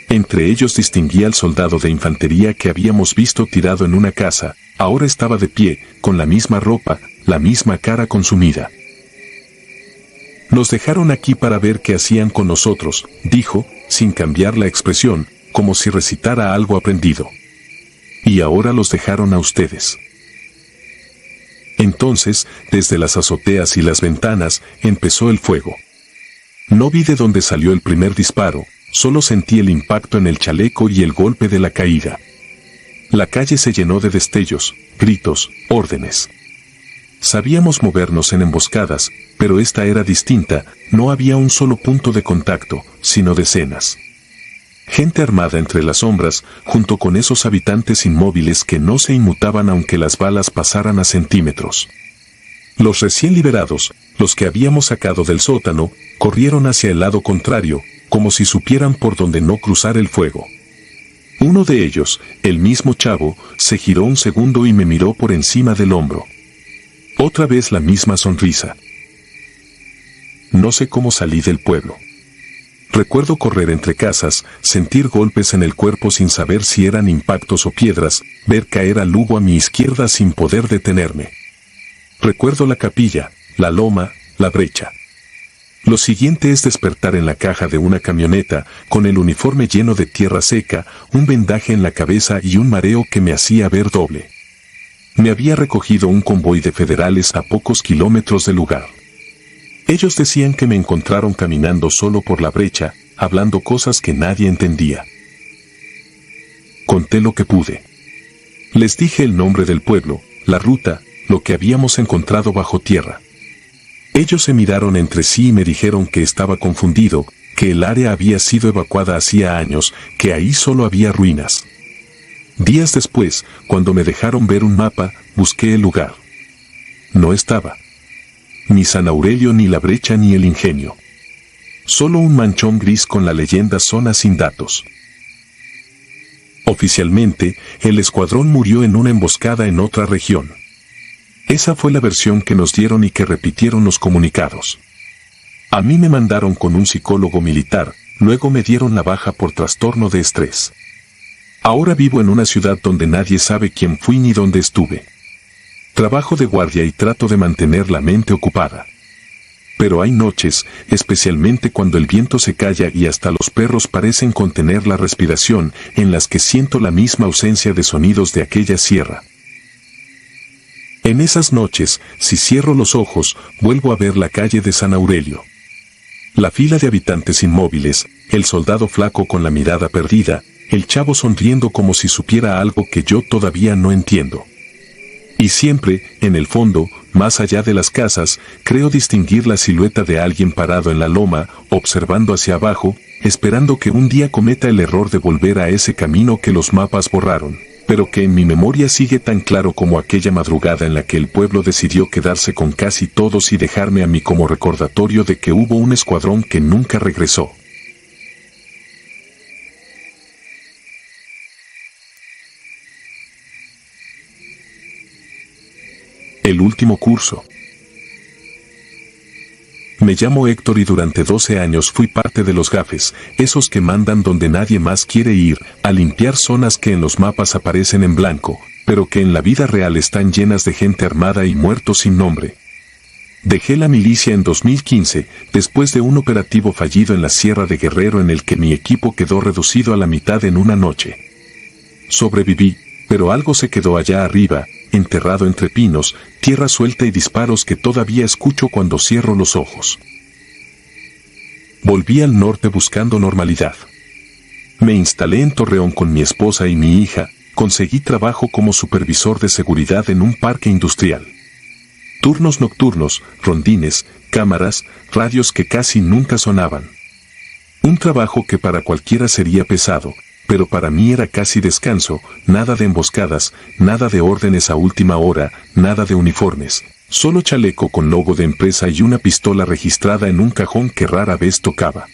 Entre ellos distinguía al soldado de infantería que habíamos visto tirado en una casa, ahora estaba de pie, con la misma ropa, la misma cara consumida. Nos dejaron aquí para ver qué hacían con nosotros, dijo, sin cambiar la expresión, como si recitara algo aprendido. Y ahora los dejaron a ustedes. Entonces, desde las azoteas y las ventanas, empezó el fuego. No vi de dónde salió el primer disparo, solo sentí el impacto en el chaleco y el golpe de la caída. La calle se llenó de destellos, gritos, órdenes. Sabíamos movernos en emboscadas, pero esta era distinta, no había un solo punto de contacto, sino decenas. Gente armada entre las sombras, junto con esos habitantes inmóviles que no se inmutaban aunque las balas pasaran a centímetros. Los recién liberados, los que habíamos sacado del sótano, corrieron hacia el lado contrario, como si supieran por dónde no cruzar el fuego. Uno de ellos, el mismo chavo, se giró un segundo y me miró por encima del hombro. Otra vez la misma sonrisa. No sé cómo salí del pueblo. Recuerdo correr entre casas, sentir golpes en el cuerpo sin saber si eran impactos o piedras, ver caer a Lugo a mi izquierda sin poder detenerme. Recuerdo la capilla, la loma, la brecha. Lo siguiente es despertar en la caja de una camioneta, con el uniforme lleno de tierra seca, un vendaje en la cabeza y un mareo que me hacía ver doble. Me había recogido un convoy de federales a pocos kilómetros del lugar. Ellos decían que me encontraron caminando solo por la brecha, hablando cosas que nadie entendía. Conté lo que pude. Les dije el nombre del pueblo, la ruta, lo que habíamos encontrado bajo tierra. Ellos se miraron entre sí y me dijeron que estaba confundido, que el área había sido evacuada hacía años, que ahí solo había ruinas. Días después, cuando me dejaron ver un mapa, busqué el lugar. No estaba. Ni San Aurelio ni la brecha ni el ingenio. Solo un manchón gris con la leyenda zona sin datos. Oficialmente, el escuadrón murió en una emboscada en otra región. Esa fue la versión que nos dieron y que repitieron los comunicados. A mí me mandaron con un psicólogo militar, luego me dieron la baja por trastorno de estrés. Ahora vivo en una ciudad donde nadie sabe quién fui ni dónde estuve. Trabajo de guardia y trato de mantener la mente ocupada. Pero hay noches, especialmente cuando el viento se calla y hasta los perros parecen contener la respiración, en las que siento la misma ausencia de sonidos de aquella sierra. En esas noches, si cierro los ojos, vuelvo a ver la calle de San Aurelio. La fila de habitantes inmóviles, el soldado flaco con la mirada perdida, el chavo sonriendo como si supiera algo que yo todavía no entiendo. Y siempre, en el fondo, más allá de las casas, creo distinguir la silueta de alguien parado en la loma, observando hacia abajo, esperando que un día cometa el error de volver a ese camino que los mapas borraron, pero que en mi memoria sigue tan claro como aquella madrugada en la que el pueblo decidió quedarse con casi todos y dejarme a mí como recordatorio de que hubo un escuadrón que nunca regresó. El último curso. Me llamo Héctor y durante 12 años fui parte de los gafes, esos que mandan donde nadie más quiere ir, a limpiar zonas que en los mapas aparecen en blanco, pero que en la vida real están llenas de gente armada y muertos sin nombre. Dejé la milicia en 2015, después de un operativo fallido en la Sierra de Guerrero en el que mi equipo quedó reducido a la mitad en una noche. Sobreviví, pero algo se quedó allá arriba, enterrado entre pinos, tierra suelta y disparos que todavía escucho cuando cierro los ojos. Volví al norte buscando normalidad. Me instalé en Torreón con mi esposa y mi hija, conseguí trabajo como supervisor de seguridad en un parque industrial. Turnos nocturnos, rondines, cámaras, radios que casi nunca sonaban. Un trabajo que para cualquiera sería pesado, pero para mí era casi descanso, nada de emboscadas, nada de órdenes a última hora, nada de uniformes, solo chaleco con logo de empresa y una pistola registrada en un cajón que rara vez tocaba.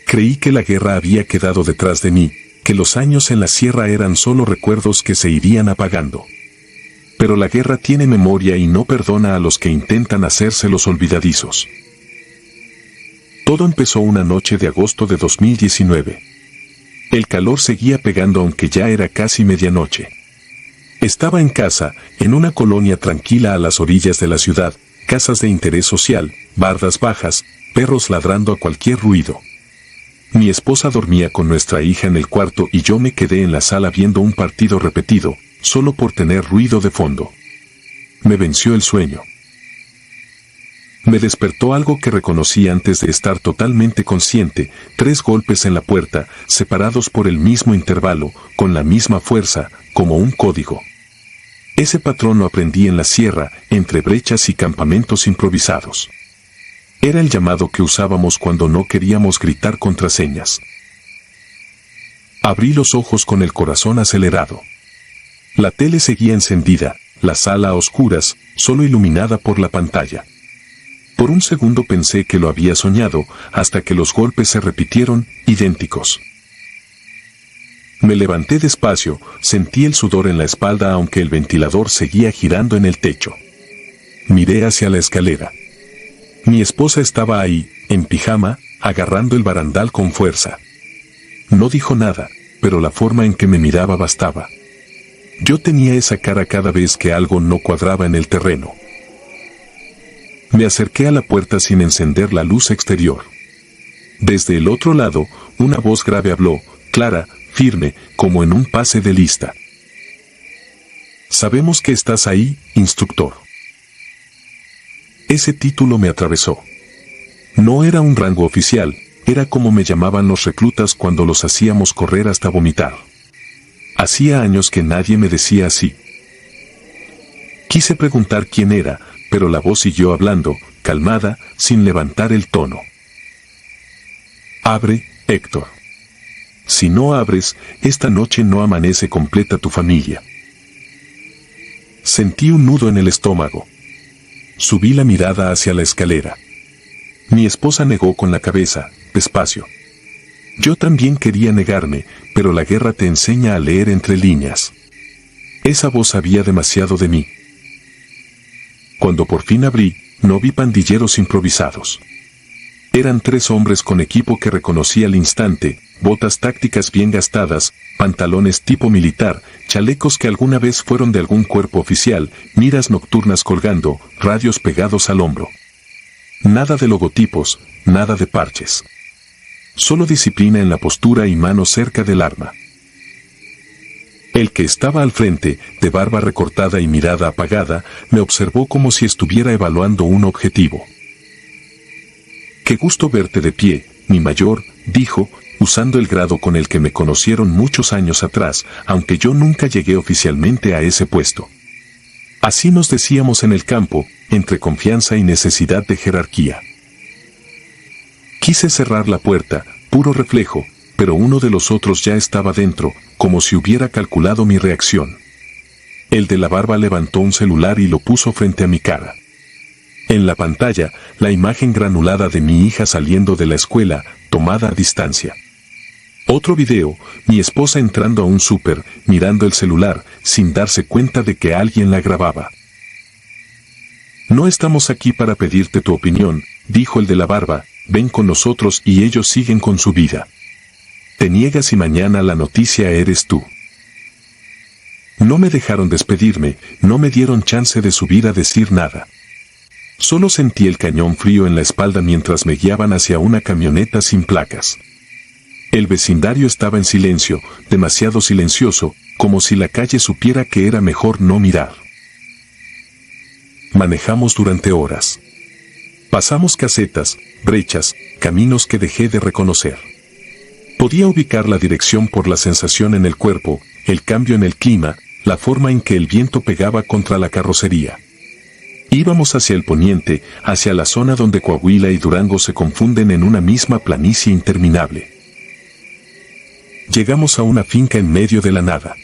Creí que la guerra había quedado detrás de mí, que los años en la sierra eran solo recuerdos que se irían apagando. Pero la guerra tiene memoria y no perdona a los que intentan hacerse los olvidadizos. Todo empezó una noche de agosto de 2019. El calor seguía pegando aunque ya era casi medianoche. Estaba en casa, en una colonia tranquila a las orillas de la ciudad, casas de interés social, bardas bajas, perros ladrando a cualquier ruido. Mi esposa dormía con nuestra hija en el cuarto y yo me quedé en la sala viendo un partido repetido, solo por tener ruido de fondo. Me venció el sueño. Me despertó algo que reconocí antes de estar totalmente consciente, 3 golpes en la puerta, separados por el mismo intervalo, con la misma fuerza, como un código. Ese patrón lo aprendí en la sierra, entre brechas y campamentos improvisados. Era el llamado que usábamos cuando no queríamos gritar contraseñas. Abrí los ojos con el corazón acelerado. La tele seguía encendida, la sala a oscuras, solo iluminada por la pantalla. Por un segundo pensé que lo había soñado, hasta que los golpes se repitieron, idénticos. Me levanté despacio, sentí el sudor en la espalda aunque el ventilador seguía girando en el techo. Miré hacia la escalera. Mi esposa estaba ahí, en pijama, agarrando el barandal con fuerza. No dijo nada, pero la forma en que me miraba bastaba. Yo tenía esa cara cada vez que algo no cuadraba en el terreno. Me acerqué a la puerta sin encender la luz exterior. Desde el otro lado, una voz grave habló, clara, firme, como en un pase de lista. Sabemos que estás ahí, instructor. Ese título me atravesó. No era un rango oficial, era como me llamaban los reclutas cuando los hacíamos correr hasta vomitar. Hacía años que nadie me decía así. Quise preguntar quién era, pero la voz siguió hablando, calmada, sin levantar el tono. Abre, Héctor. Si no abres, esta noche no amanece completa tu familia. Sentí un nudo en el estómago. Subí la mirada hacia la escalera. Mi esposa negó con la cabeza, despacio. Yo también quería negarme, pero la guerra te enseña a leer entre líneas. Esa voz sabía demasiado de mí. Cuando por fin abrí, no vi pandilleros improvisados. Eran 3 hombres con equipo que reconocí al instante, botas tácticas bien gastadas, pantalones tipo militar, chalecos que alguna vez fueron de algún cuerpo oficial, miras nocturnas colgando, radios pegados al hombro. Nada de logotipos, nada de parches. Solo disciplina en la postura y manos cerca del arma. El que estaba al frente, de barba recortada y mirada apagada, me observó como si estuviera evaluando un objetivo. «Qué gusto verte de pie, mi mayor», dijo, usando el grado con el que me conocieron muchos años atrás, aunque yo nunca llegué oficialmente a ese puesto. Así nos decíamos en el campo, entre confianza y necesidad de jerarquía. Quise cerrar la puerta, puro reflejo, pero uno de los otros ya estaba dentro, como si hubiera calculado mi reacción. El de la barba levantó un celular y lo puso frente a mi cara. En la pantalla, la imagen granulada de mi hija saliendo de la escuela, tomada a distancia. Otro video, mi esposa entrando a un súper, mirando el celular, sin darse cuenta de que alguien la grababa. No estamos aquí para pedirte tu opinión, dijo el de la barba, ven con nosotros y ellos siguen con su vida. Te niegas y mañana la noticia eres tú. No me dejaron despedirme, no me dieron chance de subir a decir nada. Solo sentí el cañón frío en la espalda mientras me guiaban hacia una camioneta sin placas. El vecindario estaba en silencio, demasiado silencioso, como si la calle supiera que era mejor no mirar. Manejamos durante horas. Pasamos casetas, brechas, caminos que dejé de reconocer. Podía ubicar la dirección por la sensación en el cuerpo, el cambio en el clima, la forma en que el viento pegaba contra la carrocería. Íbamos hacia el poniente, hacia la zona donde Coahuila y Durango se confunden en una misma planicie interminable. Llegamos a una finca en medio de la nada.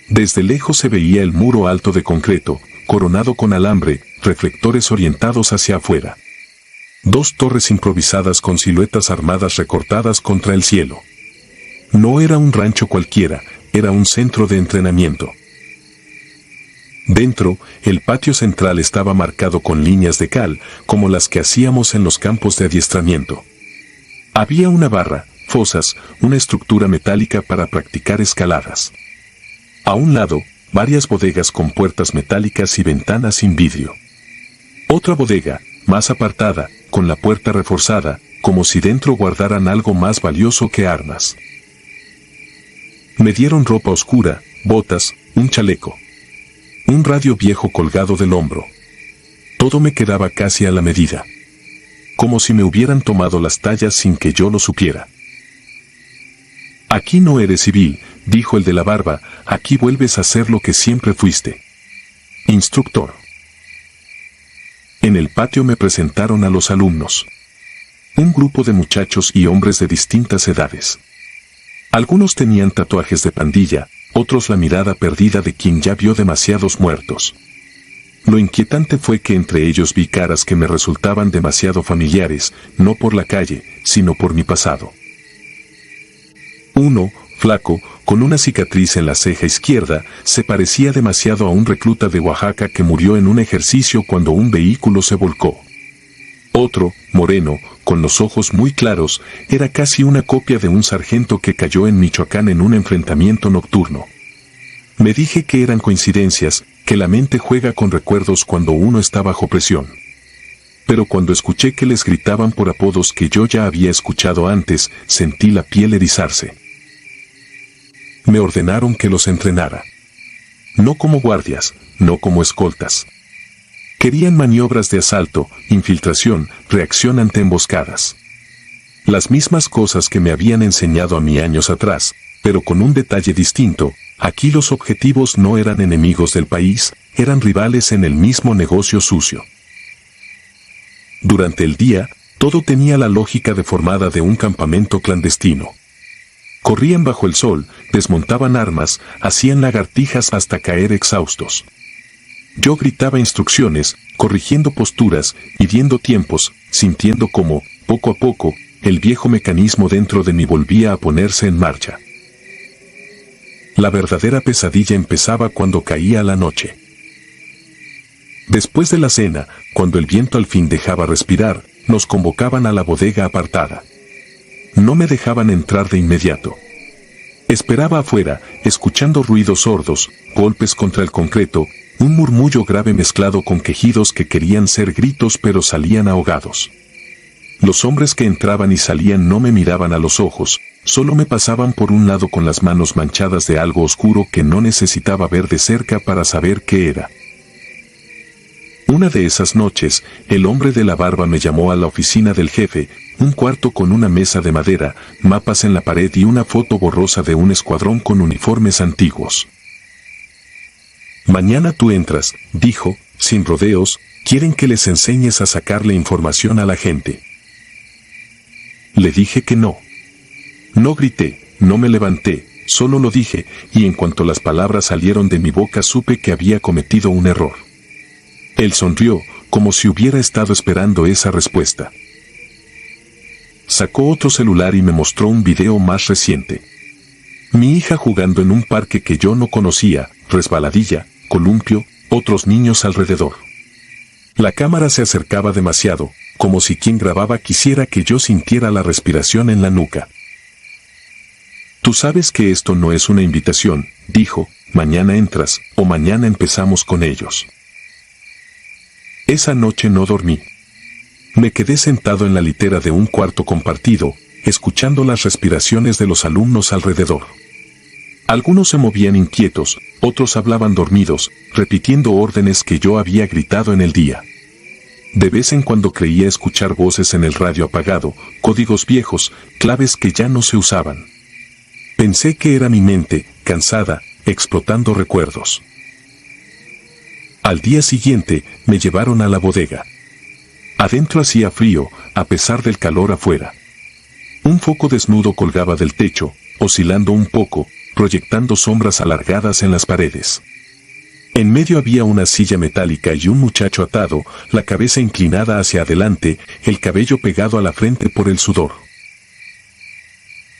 Desde lejos se veía el muro alto de concreto, coronado con alambre, reflectores orientados hacia afuera. 2 torres improvisadas con siluetas armadas recortadas contra el cielo. No era un rancho cualquiera, era un centro de entrenamiento. Dentro, el patio central estaba marcado con líneas de cal, como las que hacíamos en los campos de adiestramiento. Había una barra, fosas, una estructura metálica para practicar escaladas. A un lado, varias bodegas con puertas metálicas y ventanas sin vidrio. Otra bodega, más apartada, con la puerta reforzada, como si dentro guardaran algo más valioso que armas. Me dieron ropa oscura, botas, un chaleco. Un radio viejo colgado del hombro. Todo me quedaba casi a la medida. Como si me hubieran tomado las tallas sin que yo lo supiera. Aquí no eres civil, dijo el de la barba, aquí vuelves a ser lo que siempre fuiste. Instructor. En el patio me presentaron a los alumnos. Un grupo de muchachos y hombres de distintas edades. Algunos tenían tatuajes de pandilla, otros la mirada perdida de quien ya vio demasiados muertos. Lo inquietante fue que entre ellos vi caras que me resultaban demasiado familiares, no por la calle, sino por mi pasado. Uno, flaco, con una cicatriz en la ceja izquierda, se parecía demasiado a un recluta de Oaxaca que murió en un ejercicio cuando un vehículo se volcó. Otro, moreno, con los ojos muy claros, era casi una copia de un sargento que cayó en Michoacán en un enfrentamiento nocturno. Me dije que eran coincidencias, que la mente juega con recuerdos cuando uno está bajo presión. Pero cuando escuché que les gritaban por apodos que yo ya había escuchado antes, sentí la piel erizarse. Me ordenaron que los entrenara. No como guardias, no como escoltas. Querían maniobras de asalto, infiltración, reacción ante emboscadas. Las mismas cosas que me habían enseñado a mí años atrás, pero con un detalle distinto, aquí los objetivos no eran enemigos del país, eran rivales en el mismo negocio sucio. Durante el día, todo tenía la lógica deformada de un campamento clandestino. Corrían bajo el sol, desmontaban armas, hacían lagartijas hasta caer exhaustos. Yo gritaba instrucciones, corrigiendo posturas, midiendo tiempos, sintiendo cómo, poco a poco, el viejo mecanismo dentro de mí volvía a ponerse en marcha. La verdadera pesadilla empezaba cuando caía la noche. Después de la cena, cuando el viento al fin dejaba respirar, nos convocaban a la bodega apartada. No me dejaban entrar de inmediato. Esperaba afuera, escuchando ruidos sordos, golpes contra el concreto, un murmullo grave mezclado con quejidos que querían ser gritos pero salían ahogados. Los hombres que entraban y salían no me miraban a los ojos, solo me pasaban por un lado con las manos manchadas de algo oscuro que no necesitaba ver de cerca para saber qué era. Una de esas noches, el hombre de la barba me llamó a la oficina del jefe, un cuarto con una mesa de madera, mapas en la pared y una foto borrosa de un escuadrón con uniformes antiguos. Mañana tú entras, dijo, sin rodeos, quieren que les enseñes a sacarle información a la gente. Le dije que no. No grité, no me levanté, solo lo dije, y en cuanto las palabras salieron de mi boca supe que había cometido un error. Él sonrió, como si hubiera estado esperando esa respuesta. Sacó otro celular y me mostró un video más reciente. Mi hija jugando en un parque que yo no conocía, resbaladilla, columpio, otros niños alrededor. La cámara se acercaba demasiado, como si quien grababa quisiera que yo sintiera la respiración en la nuca. Tú sabes que esto no es una invitación, dijo, mañana entras, o mañana empezamos con ellos. Esa noche no dormí. Me quedé sentado en la litera de un cuarto compartido, escuchando las respiraciones de los alumnos alrededor. Algunos se movían inquietos, otros hablaban dormidos, repitiendo órdenes que yo había gritado en el día. De vez en cuando creía escuchar voces en el radio apagado, códigos viejos, claves que ya no se usaban. Pensé que era mi mente, cansada, explotando recuerdos. Al día siguiente, me llevaron a la bodega. Adentro hacía frío, a pesar del calor afuera. Un foco desnudo colgaba del techo, oscilando un poco, proyectando sombras alargadas en las paredes. En medio había una silla metálica y un muchacho atado, la cabeza inclinada hacia adelante, el cabello pegado a la frente por el sudor.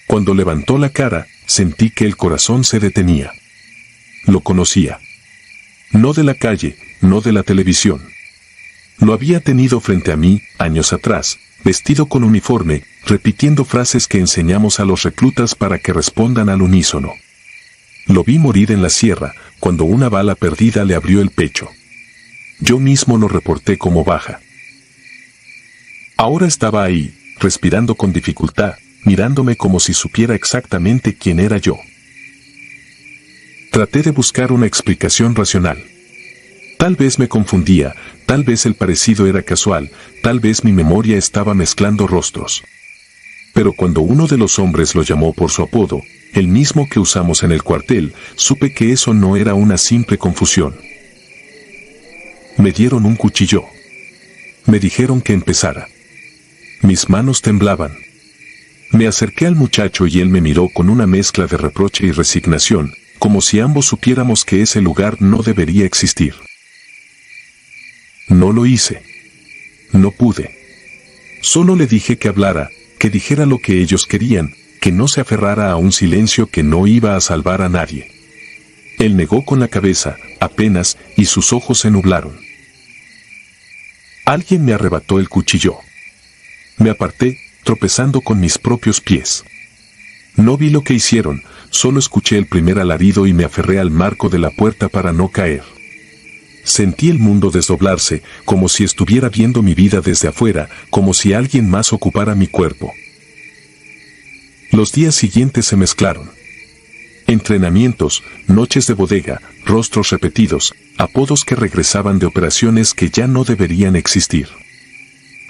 Cuando levantó la cara, sentí que el corazón se detenía. Lo conocía. No de la calle, no de la televisión. Lo había tenido frente a mí, años atrás, vestido con uniforme, repitiendo frases que enseñamos a los reclutas para que respondan al unísono. Lo vi morir en la sierra, cuando una bala perdida le abrió el pecho. Yo mismo lo reporté como baja. Ahora estaba ahí, respirando con dificultad, mirándome como si supiera exactamente quién era yo. Traté de buscar una explicación racional. Tal vez me confundía, tal vez el parecido era casual, tal vez mi memoria estaba mezclando rostros. Pero cuando uno de los hombres lo llamó por su apodo, el mismo que usamos en el cuartel, supe que eso no era una simple confusión. Me dieron un cuchillo. Me dijeron que empezara. Mis manos temblaban. Me acerqué al muchacho y él me miró con una mezcla de reproche y resignación, como si ambos supiéramos que ese lugar no debería existir. No lo hice. No pude. Solo le dije que hablara, que dijera lo que ellos querían, que no se aferrara a un silencio que no iba a salvar a nadie. Él negó con la cabeza, apenas, y sus ojos se nublaron. Alguien me arrebató el cuchillo. Me aparté, tropezando con mis propios pies. No vi lo que hicieron, solo escuché el primer alarido y me aferré al marco de la puerta para no caer. Sentí el mundo desdoblarse, como si estuviera viendo mi vida desde afuera, como si alguien más ocupara mi cuerpo. Los días siguientes se mezclaron. Entrenamientos, noches de bodega, rostros repetidos, apodos que regresaban de operaciones que ya no deberían existir.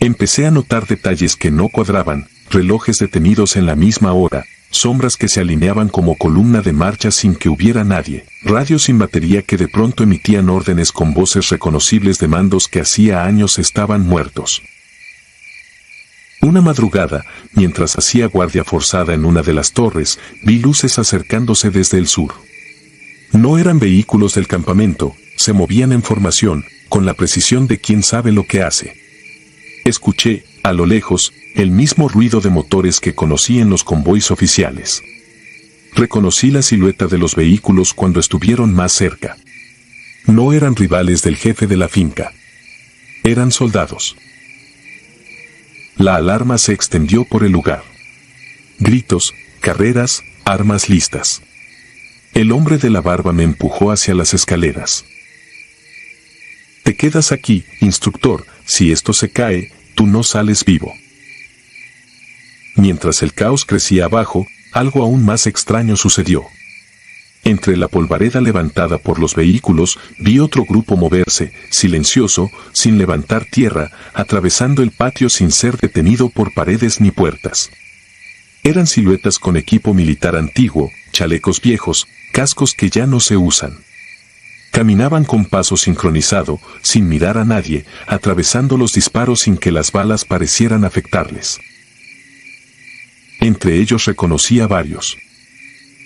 Empecé a notar detalles que no cuadraban, relojes detenidos en la misma hora, sombras que se alineaban como columna de marcha sin que hubiera nadie, radios sin batería que de pronto emitían órdenes con voces reconocibles de mandos que hacía años estaban muertos. Una madrugada, mientras hacía guardia forzada en una de las torres, vi luces acercándose desde el sur. No eran vehículos del campamento, se movían en formación, con la precisión de quien sabe lo que hace. Escuché, a lo lejos, el mismo ruido de motores que conocí en los convoys oficiales. Reconocí la silueta de los vehículos cuando estuvieron más cerca. No eran rivales del jefe de la finca. Eran soldados. La alarma se extendió por el lugar. Gritos, carreras, armas listas. El hombre de la barba me empujó hacia las escaleras. Te quedas aquí, instructor, si esto se cae, tú no sales vivo. Mientras el caos crecía abajo, algo aún más extraño sucedió. Entre la polvareda levantada por los vehículos, vi otro grupo moverse, silencioso, sin levantar tierra, atravesando el patio sin ser detenido por paredes ni puertas. Eran siluetas con equipo militar antiguo, chalecos viejos, cascos que ya no se usan. Caminaban con paso sincronizado, sin mirar a nadie, atravesando los disparos sin que las balas parecieran afectarles. Entre ellos reconocí a varios.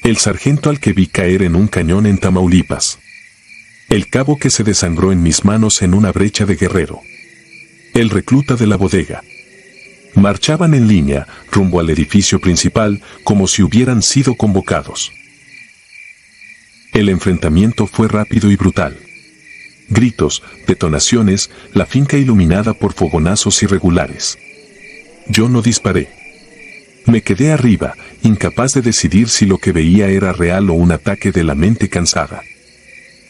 El sargento al que vi caer en un cañón en Tamaulipas. El cabo que se desangró en mis manos en una brecha de Guerrero. El recluta de la bodega. Marchaban en línea, rumbo al edificio principal, como si hubieran sido convocados. El enfrentamiento fue rápido y brutal. Gritos, detonaciones, la finca iluminada por fogonazos irregulares. Yo no disparé. Me quedé arriba, incapaz de decidir si lo que veía era real o un ataque de la mente cansada.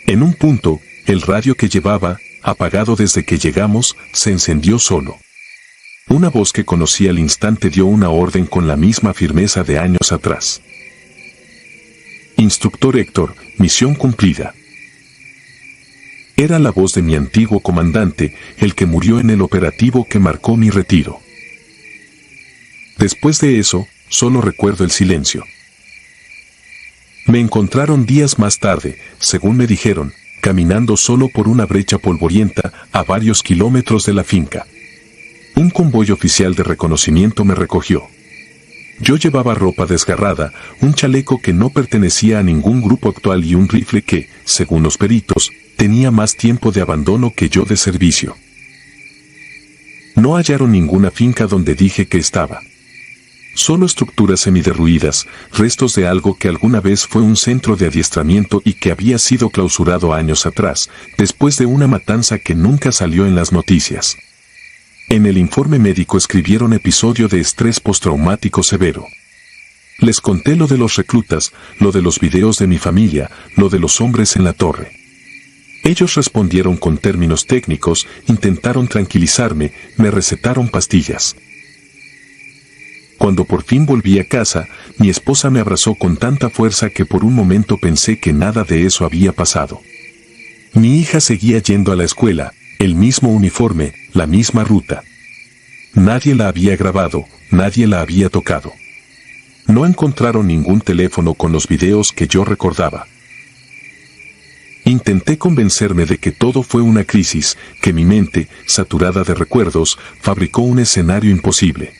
En un punto, el radio que llevaba, apagado desde que llegamos, se encendió solo. Una voz que conocí al instante dio una orden con la misma firmeza de años atrás. Instructor Héctor, misión cumplida. Era la voz de mi antiguo comandante, el que murió en el operativo que marcó mi retiro. Después de eso, solo recuerdo el silencio. Me encontraron días más tarde, según me dijeron, caminando solo por una brecha polvorienta a varios kilómetros de la finca. Un convoy oficial de reconocimiento me recogió. Yo llevaba ropa desgarrada, un chaleco que no pertenecía a ningún grupo actual y un rifle que, según los peritos, tenía más tiempo de abandono que yo de servicio. No hallaron ninguna finca donde dije que estaba. Solo estructuras semiderruidas, restos de algo que alguna vez fue un centro de adiestramiento y que había sido clausurado años atrás, después de una matanza que nunca salió en las noticias. En el informe médico escribieron episodio de estrés postraumático severo. Les conté lo de los reclutas, lo de los videos de mi familia, lo de los hombres en la torre. Ellos respondieron con términos técnicos, intentaron tranquilizarme, me recetaron pastillas. Cuando por fin volví a casa, mi esposa me abrazó con tanta fuerza que por un momento pensé que nada de eso había pasado. Mi hija seguía yendo a la escuela, el mismo uniforme, la misma ruta. Nadie la había grabado, nadie la había tocado. No encontraron ningún teléfono con los videos que yo recordaba. Intenté convencerme de que todo fue una crisis, que mi mente, saturada de recuerdos, fabricó un escenario imposible.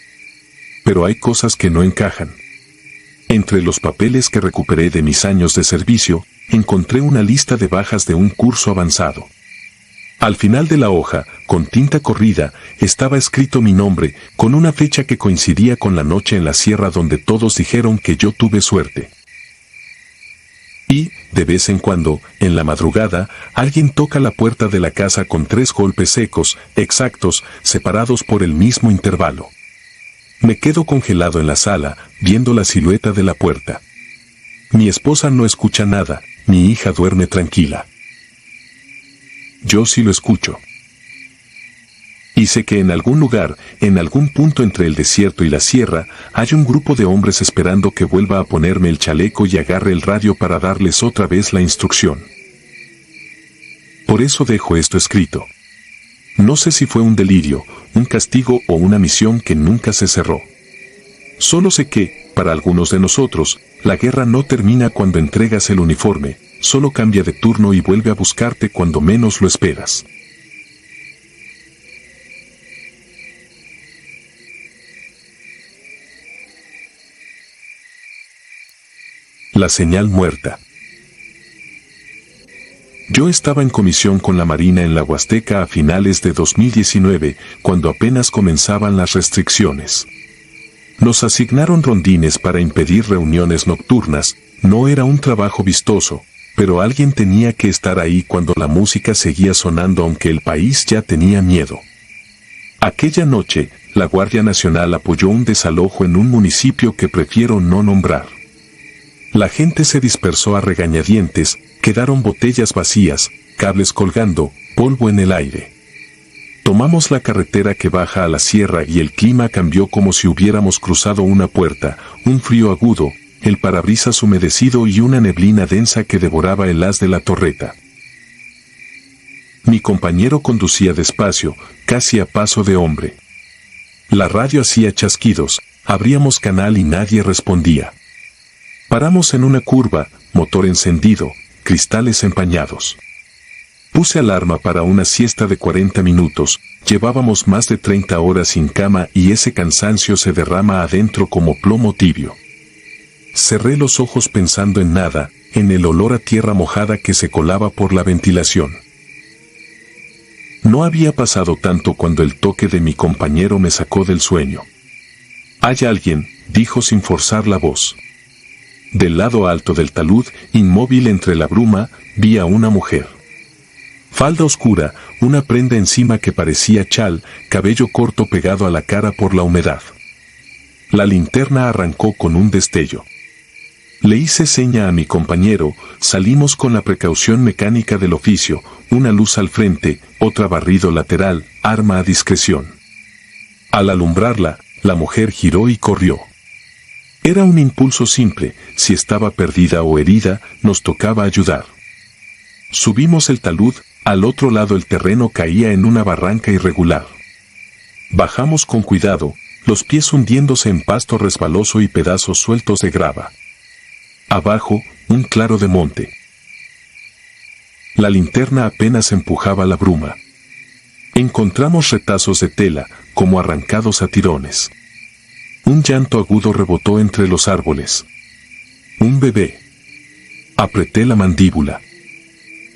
Pero hay cosas que no encajan. Entre los papeles que recuperé de mis años de servicio, encontré una lista de bajas de un curso avanzado. Al final de la hoja, con tinta corrida, estaba escrito mi nombre, con una fecha que coincidía con la noche en la sierra donde todos dijeron que yo tuve suerte. Y, de vez en cuando, en la madrugada, alguien toca la puerta de la casa con 3 golpes secos, exactos, separados por el mismo intervalo. Me quedo congelado en la sala, viendo la silueta de la puerta. Mi esposa no escucha nada, mi hija duerme tranquila. Yo sí lo escucho. Y sé que en algún lugar, en algún punto entre el desierto y la sierra, hay un grupo de hombres esperando que vuelva a ponerme el chaleco y agarre el radio para darles otra vez la instrucción. Por eso dejo esto escrito. No sé si fue un delirio, un castigo o una misión que nunca se cerró. Solo sé que, para algunos de nosotros, la guerra no termina cuando entregas el uniforme, solo cambia de turno y vuelve a buscarte cuando menos lo esperas. La señal muerta. Yo estaba en comisión con la Marina en la Huasteca a finales de 2019, cuando apenas comenzaban las restricciones. Nos asignaron rondines para impedir reuniones nocturnas, no era un trabajo vistoso, pero alguien tenía que estar ahí cuando la música seguía sonando aunque el país ya tenía miedo. Aquella noche, la Guardia Nacional apoyó un desalojo en un municipio que prefiero no nombrar. La gente se dispersó a regañadientes, quedaron botellas vacías, cables colgando, polvo en el aire. Tomamos la carretera que baja a la sierra y el clima cambió como si hubiéramos cruzado una puerta, un frío agudo, el parabrisas humedecido y una neblina densa que devoraba el haz de la torreta. Mi compañero conducía despacio, casi a paso de hombre. La radio hacía chasquidos, abríamos canal y nadie respondía. Paramos en una curva, motor encendido, cristales empañados. Puse alarma para una siesta de 40 minutos, llevábamos más de 30 horas sin cama y ese cansancio se derrama adentro como plomo tibio. Cerré los ojos pensando en nada, en el olor a tierra mojada que se colaba por la ventilación. No había pasado tanto cuando el toque de mi compañero me sacó del sueño. «Hay alguien», dijo sin forzar la voz. Del lado alto del talud, inmóvil entre la bruma, vi a una mujer. Falda oscura, una prenda encima que parecía chal, cabello corto pegado a la cara por la humedad. La linterna arrancó con un destello. Le hice seña a mi compañero, salimos con la precaución mecánica del oficio, una luz al frente, otra barrido lateral, arma a discreción. Al alumbrarla, la mujer giró y corrió. Era un impulso simple, si estaba perdida o herida, nos tocaba ayudar. Subimos el talud, al otro lado el terreno caía en una barranca irregular. Bajamos con cuidado, los pies hundiéndose en pasto resbaloso y pedazos sueltos de grava. Abajo, un claro de monte. La linterna apenas empujaba la bruma. Encontramos retazos de tela, como arrancados a tirones. Un llanto agudo rebotó entre los árboles. Un bebé. Apreté la mandíbula.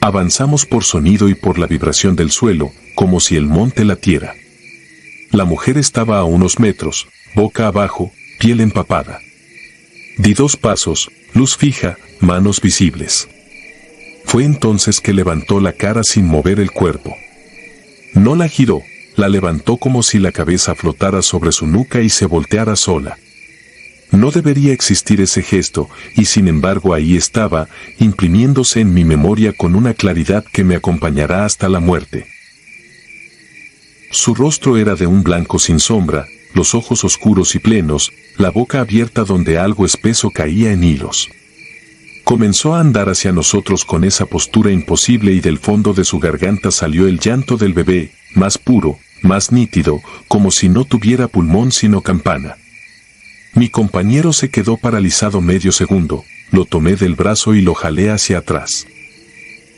Avanzamos por sonido y por la vibración del suelo, como si el monte latiera. La mujer estaba a unos metros, boca abajo, piel empapada. Di 2 pasos, luz fija, manos visibles. Fue entonces que levantó la cara sin mover el cuerpo. No la giró, la levantó como si la cabeza flotara sobre su nuca y se volteara sola. No debería existir ese gesto, y sin embargo ahí estaba, imprimiéndose en mi memoria con una claridad que me acompañará hasta la muerte. Su rostro era de un blanco sin sombra, los ojos oscuros y plenos, la boca abierta donde algo espeso caía en hilos. Comenzó a andar hacia nosotros con esa postura imposible y del fondo de su garganta salió el llanto del bebé, más puro, más nítido, como si no tuviera pulmón sino campana. Mi compañero se quedó paralizado medio segundo, lo tomé del brazo y lo jalé hacia atrás.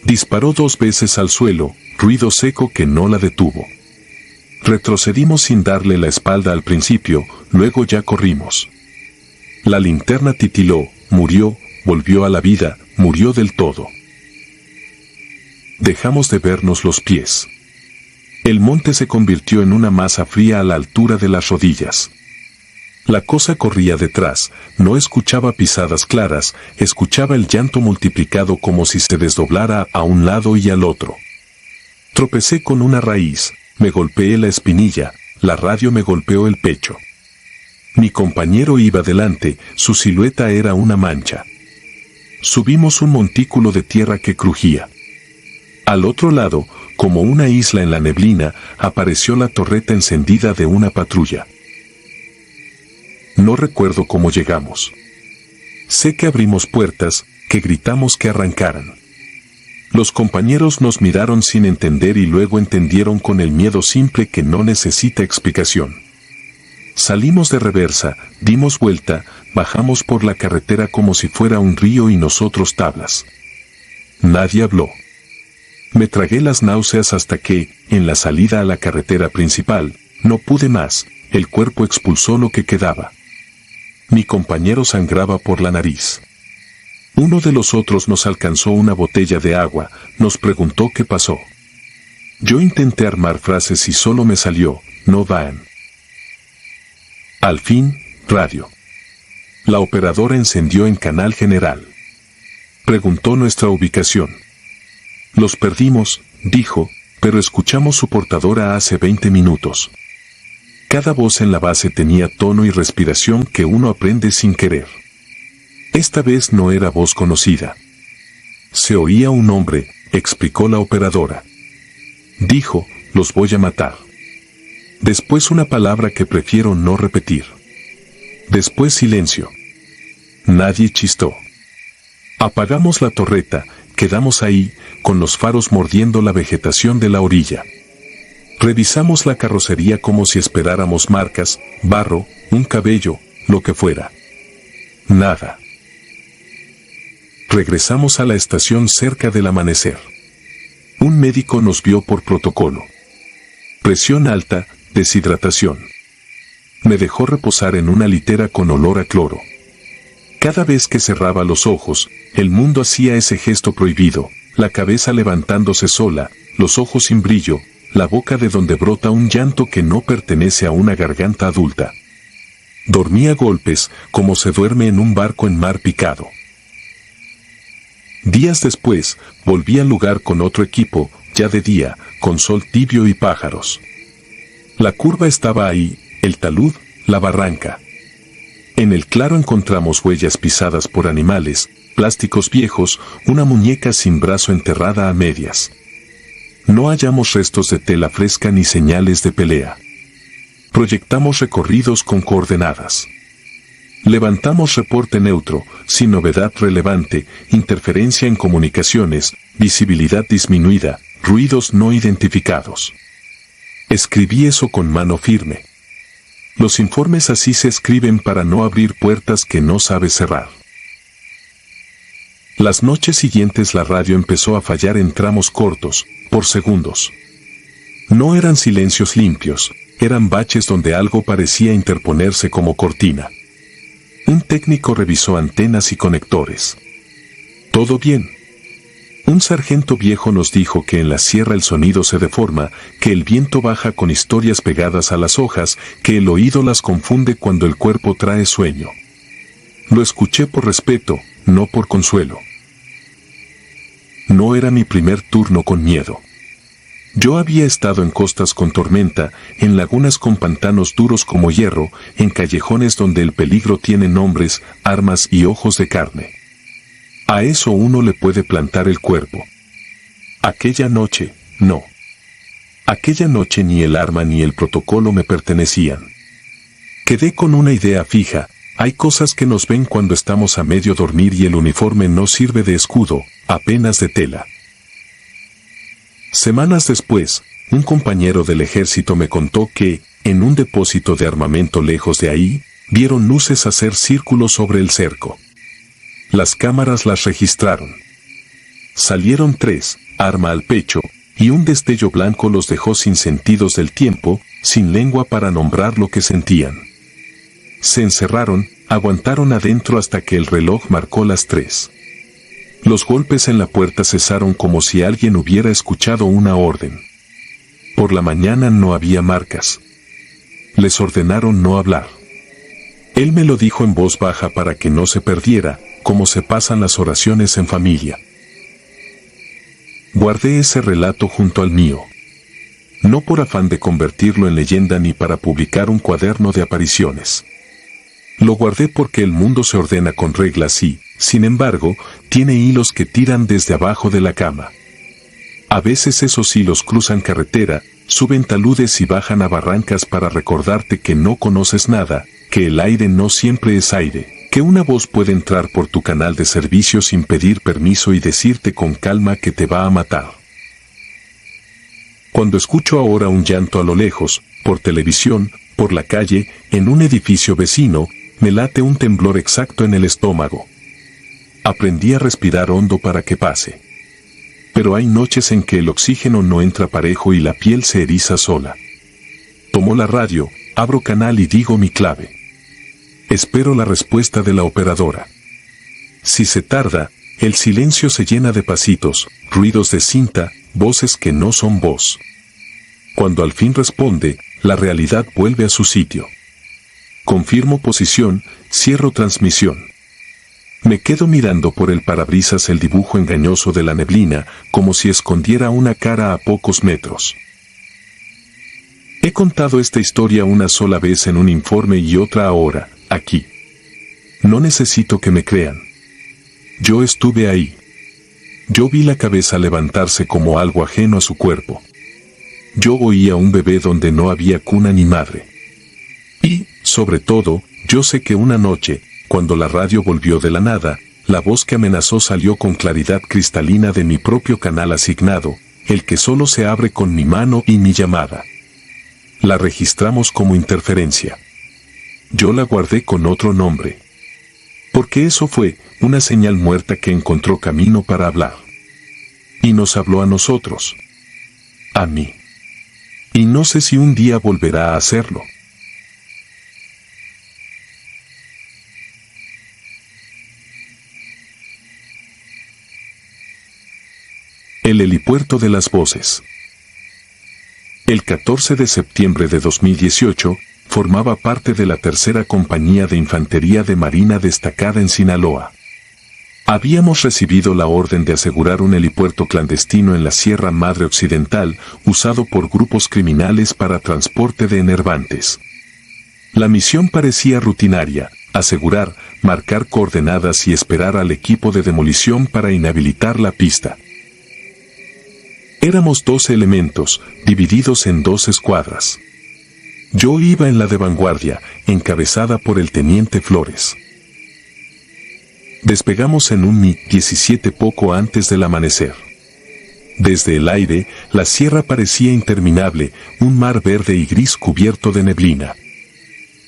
Disparó 2 veces al suelo, ruido seco que no la detuvo. Retrocedimos sin darle la espalda al principio, luego ya corrimos. La linterna titiló, murió, volvió a la vida, murió del todo. Dejamos de vernos los pies. El monte se convirtió en una masa fría a la altura de las rodillas. La cosa corría detrás, no escuchaba pisadas claras, escuchaba el llanto multiplicado como si se desdoblara a un lado y al otro. Tropecé con una raíz, me golpeé la espinilla, la radio me golpeó el pecho. Mi compañero iba delante, su silueta era una mancha. Subimos un montículo de tierra que crujía. Al otro lado, como una isla en la neblina, apareció la torreta encendida de una patrulla. No recuerdo cómo llegamos. Sé que abrimos puertas, que gritamos que arrancaran. Los compañeros nos miraron sin entender y luego entendieron con el miedo simple que no necesita explicación. Salimos de reversa, dimos vuelta, bajamos por la carretera como si fuera un río y nosotros tablas. Nadie habló. Me tragué las náuseas hasta que, en la salida a la carretera principal, no pude más, el cuerpo expulsó lo que quedaba. Mi compañero sangraba por la nariz. Uno de los otros nos alcanzó una botella de agua, nos preguntó qué pasó. Yo intenté armar frases y solo me salió, no van. Al fin, radio. La operadora encendió en canal general. Preguntó nuestra ubicación. Los perdimos, dijo, pero escuchamos su portadora hace 20 minutos. Cada voz en la base tenía tono y respiración que uno aprende sin querer. Esta vez no era voz conocida. Se oía un hombre, explicó la operadora. Dijo, los voy a matar. Después una palabra que prefiero no repetir. Después silencio. Nadie chistó. Apagamos la torreta, quedamos ahí, con los faros mordiendo la vegetación de la orilla. Revisamos la carrocería como si esperáramos marcas, barro, un cabello, lo que fuera. Nada. Regresamos a la estación cerca del amanecer. Un médico nos vio por protocolo. Presión alta, deshidratación. Me dejó reposar en una litera con olor a cloro. Cada vez que cerraba los ojos, el mundo hacía ese gesto prohibido, la cabeza levantándose sola, los ojos sin brillo, la boca de donde brota un llanto que no pertenece a una garganta adulta. Dormí a golpes, como se duerme en un barco en mar picado. Días después, volví al lugar con otro equipo, ya de día, con sol tibio y pájaros. La curva estaba ahí, el talud, la barranca. En el claro encontramos huellas pisadas por animales, plásticos viejos, una muñeca sin brazo enterrada a medias. No hallamos restos de tela fresca ni señales de pelea. Proyectamos recorridos con coordenadas. Levantamos reporte neutro, sin novedad relevante, interferencia en comunicaciones, visibilidad disminuida, ruidos no identificados. Escribí eso con mano firme. Los informes así se escriben para no abrir puertas que no sabes cerrar. Las noches siguientes la radio empezó a fallar en tramos cortos, por segundos. No eran silencios limpios, eran baches donde algo parecía interponerse como cortina. Un técnico revisó antenas y conectores. ¿Todo bien? Un sargento viejo nos dijo que en la sierra el sonido se deforma, que el viento baja con historias pegadas a las hojas, que el oído las confunde cuando el cuerpo trae sueño. Lo escuché por respeto, no por consuelo. No era mi primer turno con miedo. Yo había estado en costas con tormenta, en lagunas con pantanos duros como hierro, en callejones donde el peligro tiene nombres, armas y ojos de carne. A eso uno le puede plantar el cuerpo. Aquella noche, no. Aquella noche ni el arma ni el protocolo me pertenecían. Quedé con una idea fija, hay cosas que nos ven cuando estamos a medio dormir y el uniforme no sirve de escudo, apenas de tela. Semanas después, un compañero del ejército me contó que, en un depósito de armamento lejos de ahí, vieron luces hacer círculos sobre el cerco. Las cámaras las registraron. Salieron 3, arma al pecho, y un destello blanco los dejó sin sentidos del tiempo, sin lengua para nombrar lo que sentían. Se encerraron, aguantaron adentro hasta que el reloj marcó las 3. Los golpes en la puerta cesaron como si alguien hubiera escuchado una orden. Por la mañana no había marcas. Les ordenaron no hablar. Él me lo dijo en voz baja para que no se perdiera, como se pasan las oraciones en familia. Guardé ese relato junto al mío. No por afán de convertirlo en leyenda ni para publicar un cuaderno de apariciones. Lo guardé porque el mundo se ordena con reglas y, sin embargo, tiene hilos que tiran desde abajo de la cama. A veces esos hilos cruzan carretera, suben taludes y bajan a barrancas para recordarte que no conoces nada, que el aire no siempre es aire, que una voz puede entrar por tu canal de servicio sin pedir permiso y decirte con calma que te va a matar. Cuando escucho ahora un llanto a lo lejos, por televisión, por la calle, en un edificio vecino, me late un temblor exacto en el estómago. Aprendí a respirar hondo para que pase. Pero hay noches en que el oxígeno no entra parejo y la piel se eriza sola. Tomo la radio, abro canal y digo mi clave. Espero la respuesta de la operadora. Si se tarda, el silencio se llena de pasitos, ruidos de cinta, voces que no son voz. Cuando al fin responde, la realidad vuelve a su sitio. Confirmo posición, cierro transmisión. Me quedo mirando por el parabrisas el dibujo engañoso de la neblina, como si escondiera una cara a pocos metros. He contado esta historia una sola vez en un informe y otra ahora, aquí. No necesito que me crean. Yo estuve ahí. Yo vi la cabeza levantarse como algo ajeno a su cuerpo. Yo oí a un bebé donde no había cuna ni madre. Y, sobre todo, yo sé que una noche, cuando la radio volvió de la nada, la voz que amenazó salió con claridad cristalina de mi propio canal asignado, el que solo se abre con mi mano y mi llamada. La registramos como interferencia. Yo la guardé con otro nombre. Porque eso fue una señal muerta que encontró camino para hablar. y nos habló a nosotros. A mí. Y no sé si un día volverá a hacerlo. El helipuerto de las voces. El 14 de septiembre de 2018, formaba parte de la tercera compañía de infantería de Marina destacada en Sinaloa. Habíamos recibido la orden de asegurar un helipuerto clandestino en la Sierra Madre Occidental, usado por grupos criminales para transporte de enervantes. La misión parecía rutinaria: asegurar, marcar coordenadas y esperar al equipo de demolición para inhabilitar la pista. Éramos 12 elementos, divididos en 2 escuadras. Yo iba en la de vanguardia, encabezada por el teniente Flores. Despegamos en un Mi-17 poco antes del amanecer. Desde el aire, la sierra parecía interminable, un mar verde y gris cubierto de neblina.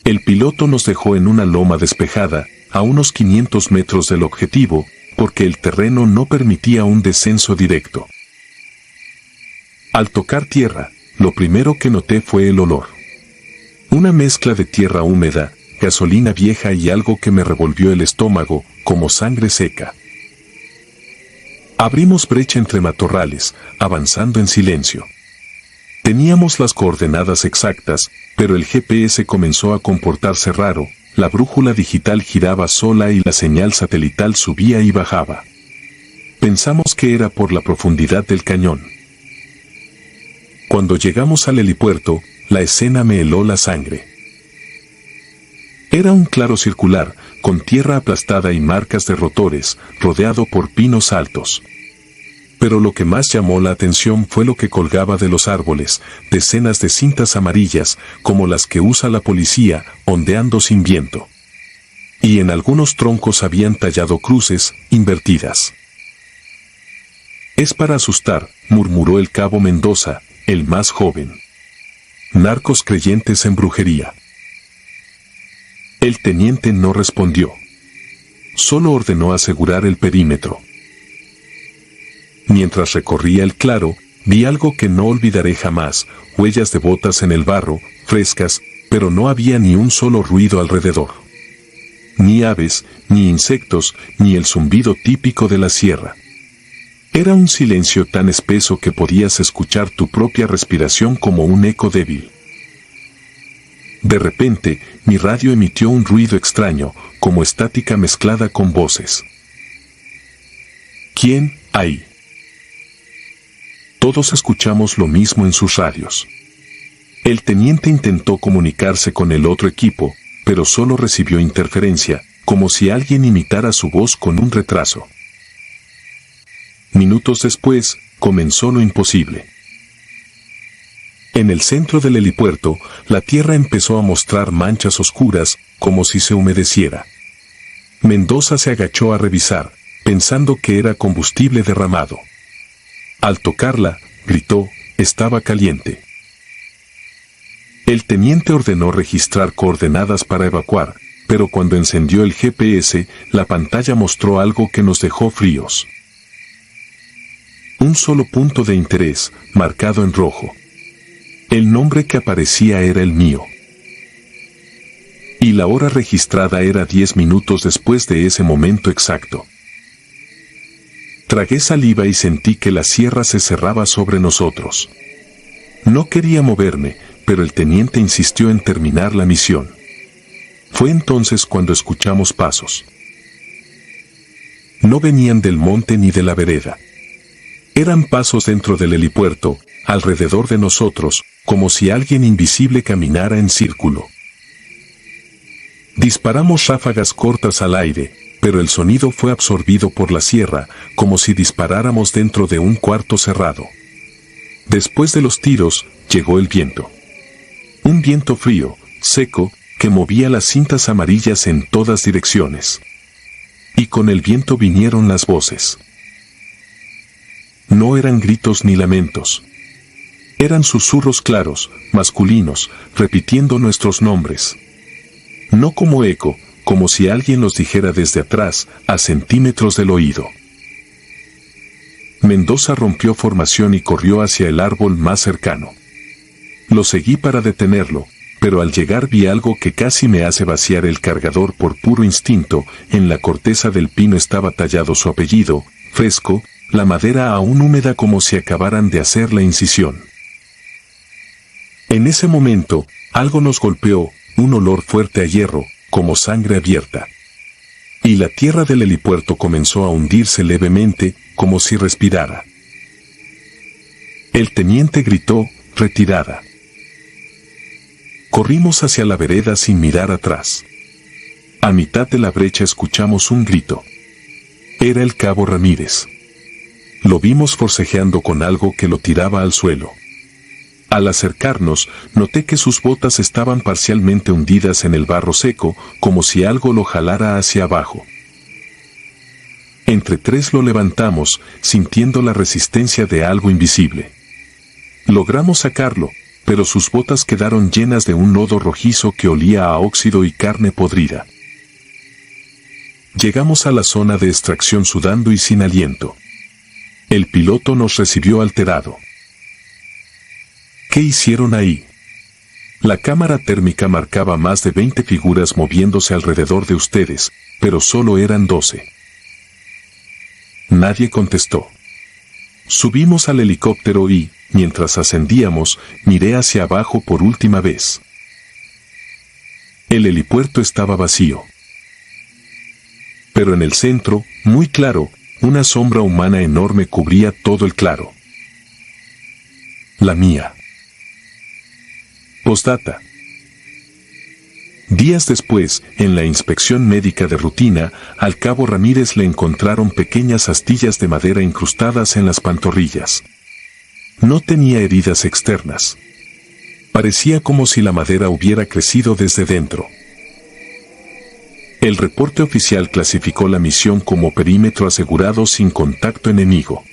El piloto nos dejó en una loma despejada, a unos 500 metros del objetivo, porque el terreno no permitía un descenso directo. Al tocar tierra, lo primero que noté fue el olor. Una mezcla de tierra húmeda, gasolina vieja y algo que me revolvió el estómago, como sangre seca. Abrimos brecha entre matorrales, avanzando en silencio. Teníamos las coordenadas exactas, pero el GPS comenzó a comportarse raro, la brújula digital giraba sola y la señal satelital subía y bajaba. Pensamos que era por la profundidad del cañón. Cuando llegamos al helipuerto, la escena me heló la sangre. Era un claro circular, con tierra aplastada y marcas de rotores, rodeado por pinos altos. Pero lo que más llamó la atención fue lo que colgaba de los árboles, decenas de cintas amarillas, como las que usa la policía, ondeando sin viento. Y en algunos troncos habían tallado cruces, invertidas. «Es para asustar», murmuró el cabo Mendoza, el más joven. «Narcos creyentes en brujería». El teniente no respondió. Solo ordenó asegurar el perímetro. Mientras recorría el claro, vi algo que no olvidaré jamás: huellas de botas en el barro, frescas, pero no había ni un solo ruido alrededor. Ni aves, ni insectos, ni el zumbido típico de la sierra. Era un silencio tan espeso que podías escuchar tu propia respiración como un eco débil. De repente, mi radio emitió un ruido extraño, como estática mezclada con voces. «¿Quién hay?» Todos escuchamos lo mismo en sus radios. El teniente intentó comunicarse con el otro equipo, pero solo recibió interferencia, como si alguien imitara su voz con un retraso. Minutos después, comenzó lo imposible. En el centro del helipuerto, la tierra empezó a mostrar manchas oscuras, como si se humedeciera. Mendoza se agachó a revisar, pensando que era combustible derramado. Al tocarla, gritó: «Estaba caliente». El teniente ordenó registrar coordenadas para evacuar, pero cuando encendió el GPS, la pantalla mostró algo que nos dejó fríos. Un solo punto de interés, marcado en rojo. El nombre que aparecía era el mío. Y la hora registrada era 10 minutos después de ese momento exacto. Tragué saliva y sentí que la sierra se cerraba sobre nosotros. No quería moverme, pero el teniente insistió en terminar la misión. Fue entonces cuando escuchamos pasos. No venían del monte ni de la vereda. Eran pasos dentro del helipuerto, alrededor de nosotros, como si alguien invisible caminara en círculo. Disparamos ráfagas cortas al aire, pero el sonido fue absorbido por la sierra, como si disparáramos dentro de un cuarto cerrado. Después de los tiros, llegó el viento. Un viento frío, seco, que movía las cintas amarillas en todas direcciones. Y con el viento vinieron las voces. No eran gritos ni lamentos. Eran susurros claros, masculinos, repitiendo nuestros nombres. No como eco, como si alguien los dijera desde atrás, a centímetros del oído. Mendoza rompió formación y corrió hacia el árbol más cercano. Lo seguí para detenerlo, pero al llegar vi algo que casi me hace vaciar el cargador por puro instinto. En la corteza del pino estaba tallado su apellido, Fresco, la madera aún húmeda como si acabaran de hacer la incisión. En ese momento, algo nos golpeó, un olor fuerte a hierro, como sangre abierta. Y la tierra del helipuerto comenzó a hundirse levemente, como si respirara. El teniente gritó, retirada. Corrimos hacia la vereda sin mirar atrás. A mitad de la brecha escuchamos un grito. Era el cabo Ramírez. Lo vimos forcejeando con algo que lo tiraba al suelo. Al acercarnos, noté que sus botas estaban parcialmente hundidas en el barro seco, como si algo lo jalara hacia abajo. Entre tres lo levantamos, sintiendo la resistencia de algo invisible. Logramos sacarlo, pero sus botas quedaron llenas de un lodo rojizo que olía a óxido y carne podrida. Llegamos a la zona de extracción sudando y sin aliento. El piloto nos recibió alterado. ¿Qué hicieron ahí? La cámara térmica marcaba más de 20 figuras moviéndose alrededor de ustedes, pero solo eran 12. Nadie contestó. Subimos al helicóptero y, mientras ascendíamos, miré hacia abajo por última vez. El helipuerto estaba vacío. Pero en el centro, muy claro, una sombra humana enorme cubría todo el claro. La mía. Postdata. Días después, en la inspección médica de rutina, al cabo Ramírez le encontraron pequeñas astillas de madera incrustadas en las pantorrillas. No tenía heridas externas. Parecía como si la madera hubiera crecido desde dentro. El reporte oficial clasificó la misión como perímetro asegurado sin contacto enemigo.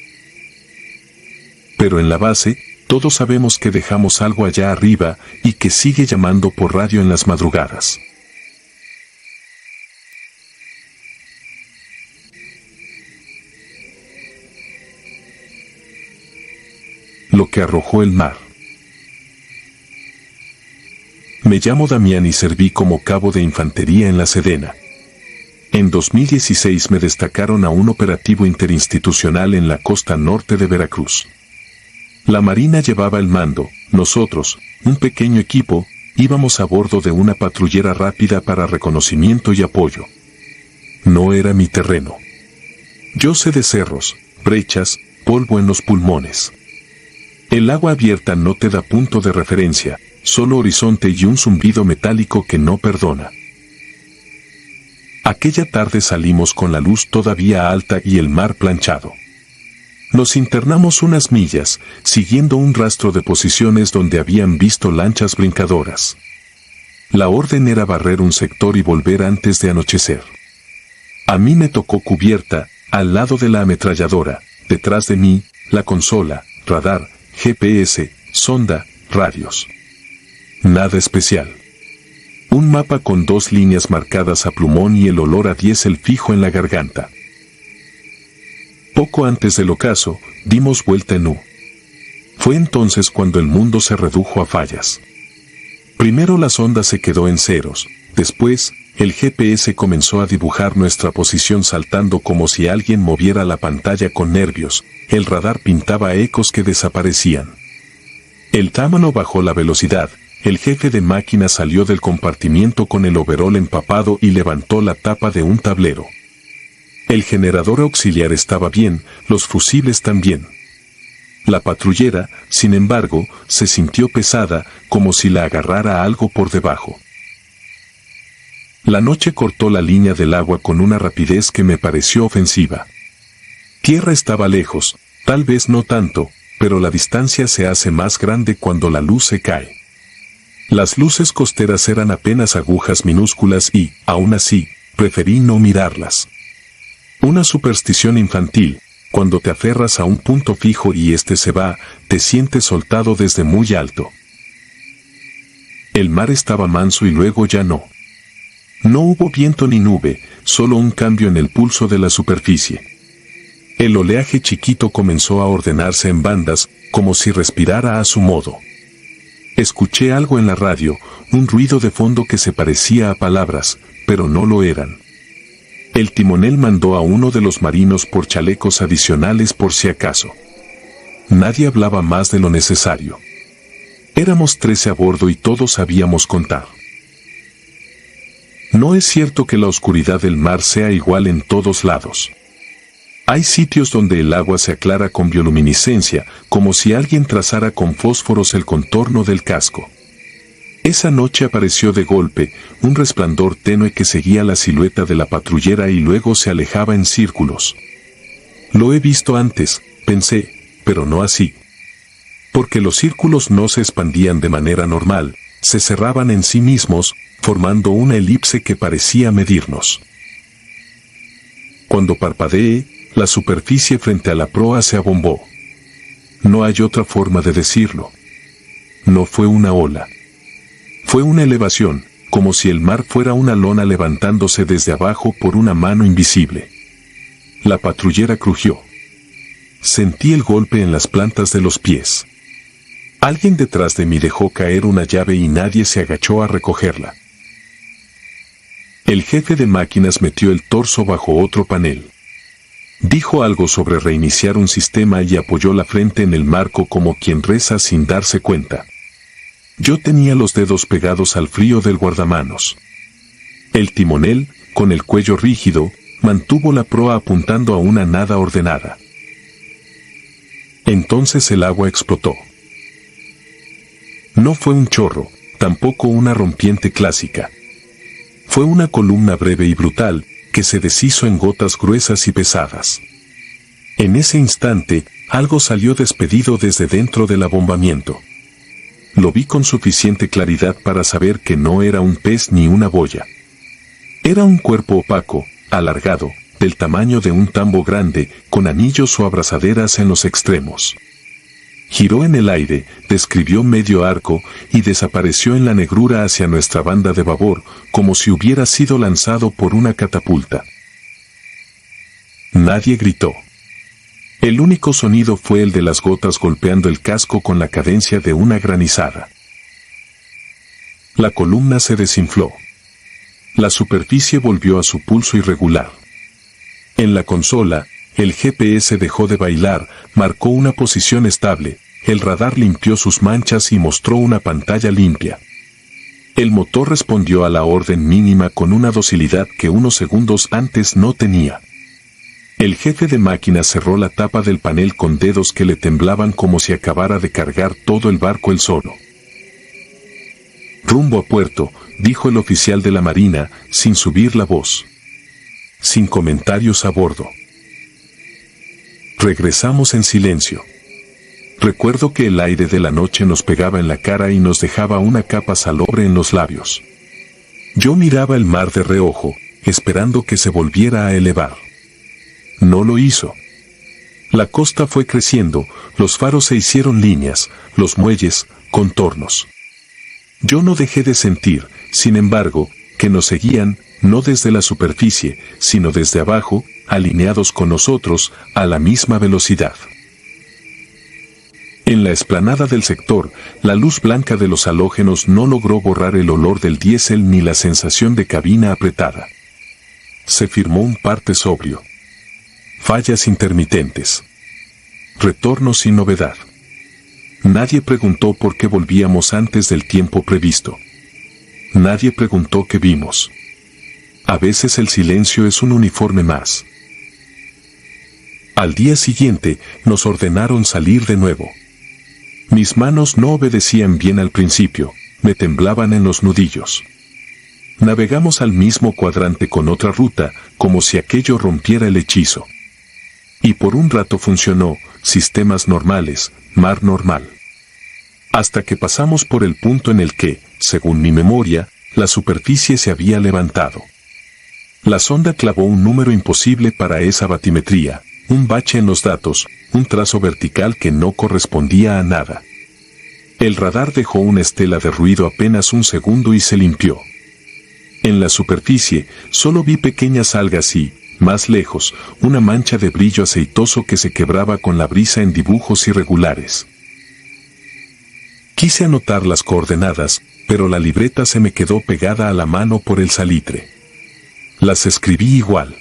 Pero en la base, todos sabemos que dejamos algo allá arriba y que sigue llamando por radio en las madrugadas. Lo que arrojó el mar. Me llamo Damián y serví como cabo de infantería en la Sedena. En 2016 me destacaron a un operativo interinstitucional en la costa norte de Veracruz. La Marina llevaba el mando, nosotros, un pequeño equipo, íbamos a bordo de una patrullera rápida para reconocimiento y apoyo. No era mi terreno. Yo sé de cerros, brechas, polvo en los pulmones. El agua abierta no te da punto de referencia, solo horizonte y un zumbido metálico que no perdona. Aquella tarde salimos con la luz todavía alta y el mar planchado. Nos internamos unas millas, siguiendo un rastro de posiciones donde habían visto lanchas brincadoras. La orden era barrer un sector y volver antes de anochecer. A mí me tocó cubierta, al lado de la ametralladora, detrás de mí, la consola, radar, GPS, sonda, radios. Nada especial. Un mapa con 2 líneas marcadas a plumón y el olor a diésel fijo en la garganta. Poco antes del ocaso, dimos vuelta en U. Fue entonces cuando el mundo se redujo a fallas. Primero la sonda se quedó en ceros, después, el GPS comenzó a dibujar nuestra posición saltando como si alguien moviera la pantalla con nervios, el radar pintaba ecos que desaparecían. El támano bajó la velocidad, el jefe de máquina salió del compartimiento con el overol empapado y levantó la tapa de un tablero. El generador auxiliar estaba bien, los fusibles también. La patrullera, sin embargo, se sintió pesada, como si la agarrara algo por debajo. La noche cortó la línea del agua con una rapidez que me pareció ofensiva. Tierra estaba lejos, tal vez no tanto, pero la distancia se hace más grande cuando la luz se cae. Las luces costeras eran apenas agujas minúsculas y, aún así, preferí no mirarlas. Una superstición infantil, cuando te aferras a un punto fijo y este se va, te sientes soltado desde muy alto. El mar estaba manso y luego ya no. No hubo viento ni nube, solo un cambio en el pulso de la superficie. El oleaje chiquito comenzó a ordenarse en bandas, como si respirara a su modo. Escuché algo en la radio, un ruido de fondo que se parecía a palabras, pero no lo eran. El timonel mandó a uno de los marinos por chalecos adicionales por si acaso. Nadie hablaba más de lo necesario. Éramos 13 a bordo y todos sabíamos contar. No es cierto que la oscuridad del mar sea igual en todos lados. Hay sitios donde el agua se aclara con bioluminiscencia, como si alguien trazara con fósforos el contorno del casco. Esa noche apareció de golpe un resplandor tenue que seguía la silueta de la patrullera y luego se alejaba en círculos. Lo he visto antes, pensé, pero no así. Porque los círculos no se expandían de manera normal, se cerraban en sí mismos, formando una elipse que parecía medirnos. Cuando parpadeé, la superficie frente a la proa se abombó. No hay otra forma de decirlo. No fue una ola. Fue una elevación, como si el mar fuera una lona levantándose desde abajo por una mano invisible. La patrullera crujió. Sentí el golpe en las plantas de los pies. Alguien detrás de mí dejó caer una llave y nadie se agachó a recogerla. El jefe de máquinas metió el torso bajo otro panel. Dijo algo sobre reiniciar un sistema y apoyó la frente en el marco como quien reza sin darse cuenta. Yo tenía los dedos pegados al frío del guardamanos. El timonel, con el cuello rígido, mantuvo la proa apuntando a una nada ordenada. Entonces el agua explotó. No fue un chorro, tampoco una rompiente clásica. Fue una columna breve y brutal, que se deshizo en gotas gruesas y pesadas. En ese instante, algo salió despedido desde dentro del abombamiento. Lo vi con suficiente claridad para saber que no era un pez ni una boya. Era un cuerpo opaco, alargado, del tamaño de un tambo grande, con anillos o abrazaderas en los extremos. Giró en el aire, describió medio arco y desapareció en la negrura hacia nuestra banda de babor, como si hubiera sido lanzado por una catapulta. Nadie gritó. El único sonido fue el de las gotas golpeando el casco con la cadencia de una granizada. La columna se desinfló. La superficie volvió a su pulso irregular. En la consola, el GPS dejó de bailar, marcó una posición estable, el radar limpió sus manchas y mostró una pantalla limpia. El motor respondió a la orden mínima con una docilidad que unos segundos antes no tenía. El jefe de máquinas cerró la tapa del panel con dedos que le temblaban como si acabara de cargar todo el barco él solo. Rumbo a puerto, dijo el oficial de la marina, sin subir la voz. Sin comentarios a bordo. Regresamos en silencio. Recuerdo que el aire de la noche nos pegaba en la cara y nos dejaba una capa salobre en los labios. Yo miraba el mar de reojo, esperando que se volviera a elevar. No lo hizo. La costa fue creciendo, los faros se hicieron líneas, los muelles, contornos. Yo no dejé de sentir, sin embargo, que nos seguían, no desde la superficie, sino desde abajo, alineados con nosotros, a la misma velocidad. En la explanada del sector, la luz blanca de los halógenos no logró borrar el olor del diésel ni la sensación de cabina apretada. Se firmó un parte sobrio. Fallas intermitentes. Retorno sin novedad. Nadie preguntó por qué volvíamos antes del tiempo previsto. Nadie preguntó qué vimos. A veces el silencio es un uniforme más. Al día siguiente, nos ordenaron salir de nuevo. Mis manos no obedecían bien al principio, me temblaban en los nudillos. Navegamos al mismo cuadrante con otra ruta, como si aquello rompiera el hechizo. Y por un rato funcionó, sistemas normales, mar normal. Hasta que pasamos por el punto en el que, según mi memoria, la superficie se había levantado. La sonda clavó un número imposible para esa batimetría, un bache en los datos, un trazo vertical que no correspondía a nada. El radar dejó una estela de ruido apenas un segundo y se limpió. En la superficie, solo vi pequeñas algas y, más lejos, una mancha de brillo aceitoso que se quebraba con la brisa en dibujos irregulares. Quise anotar las coordenadas, pero la libreta se me quedó pegada a la mano por el salitre. Las escribí igual.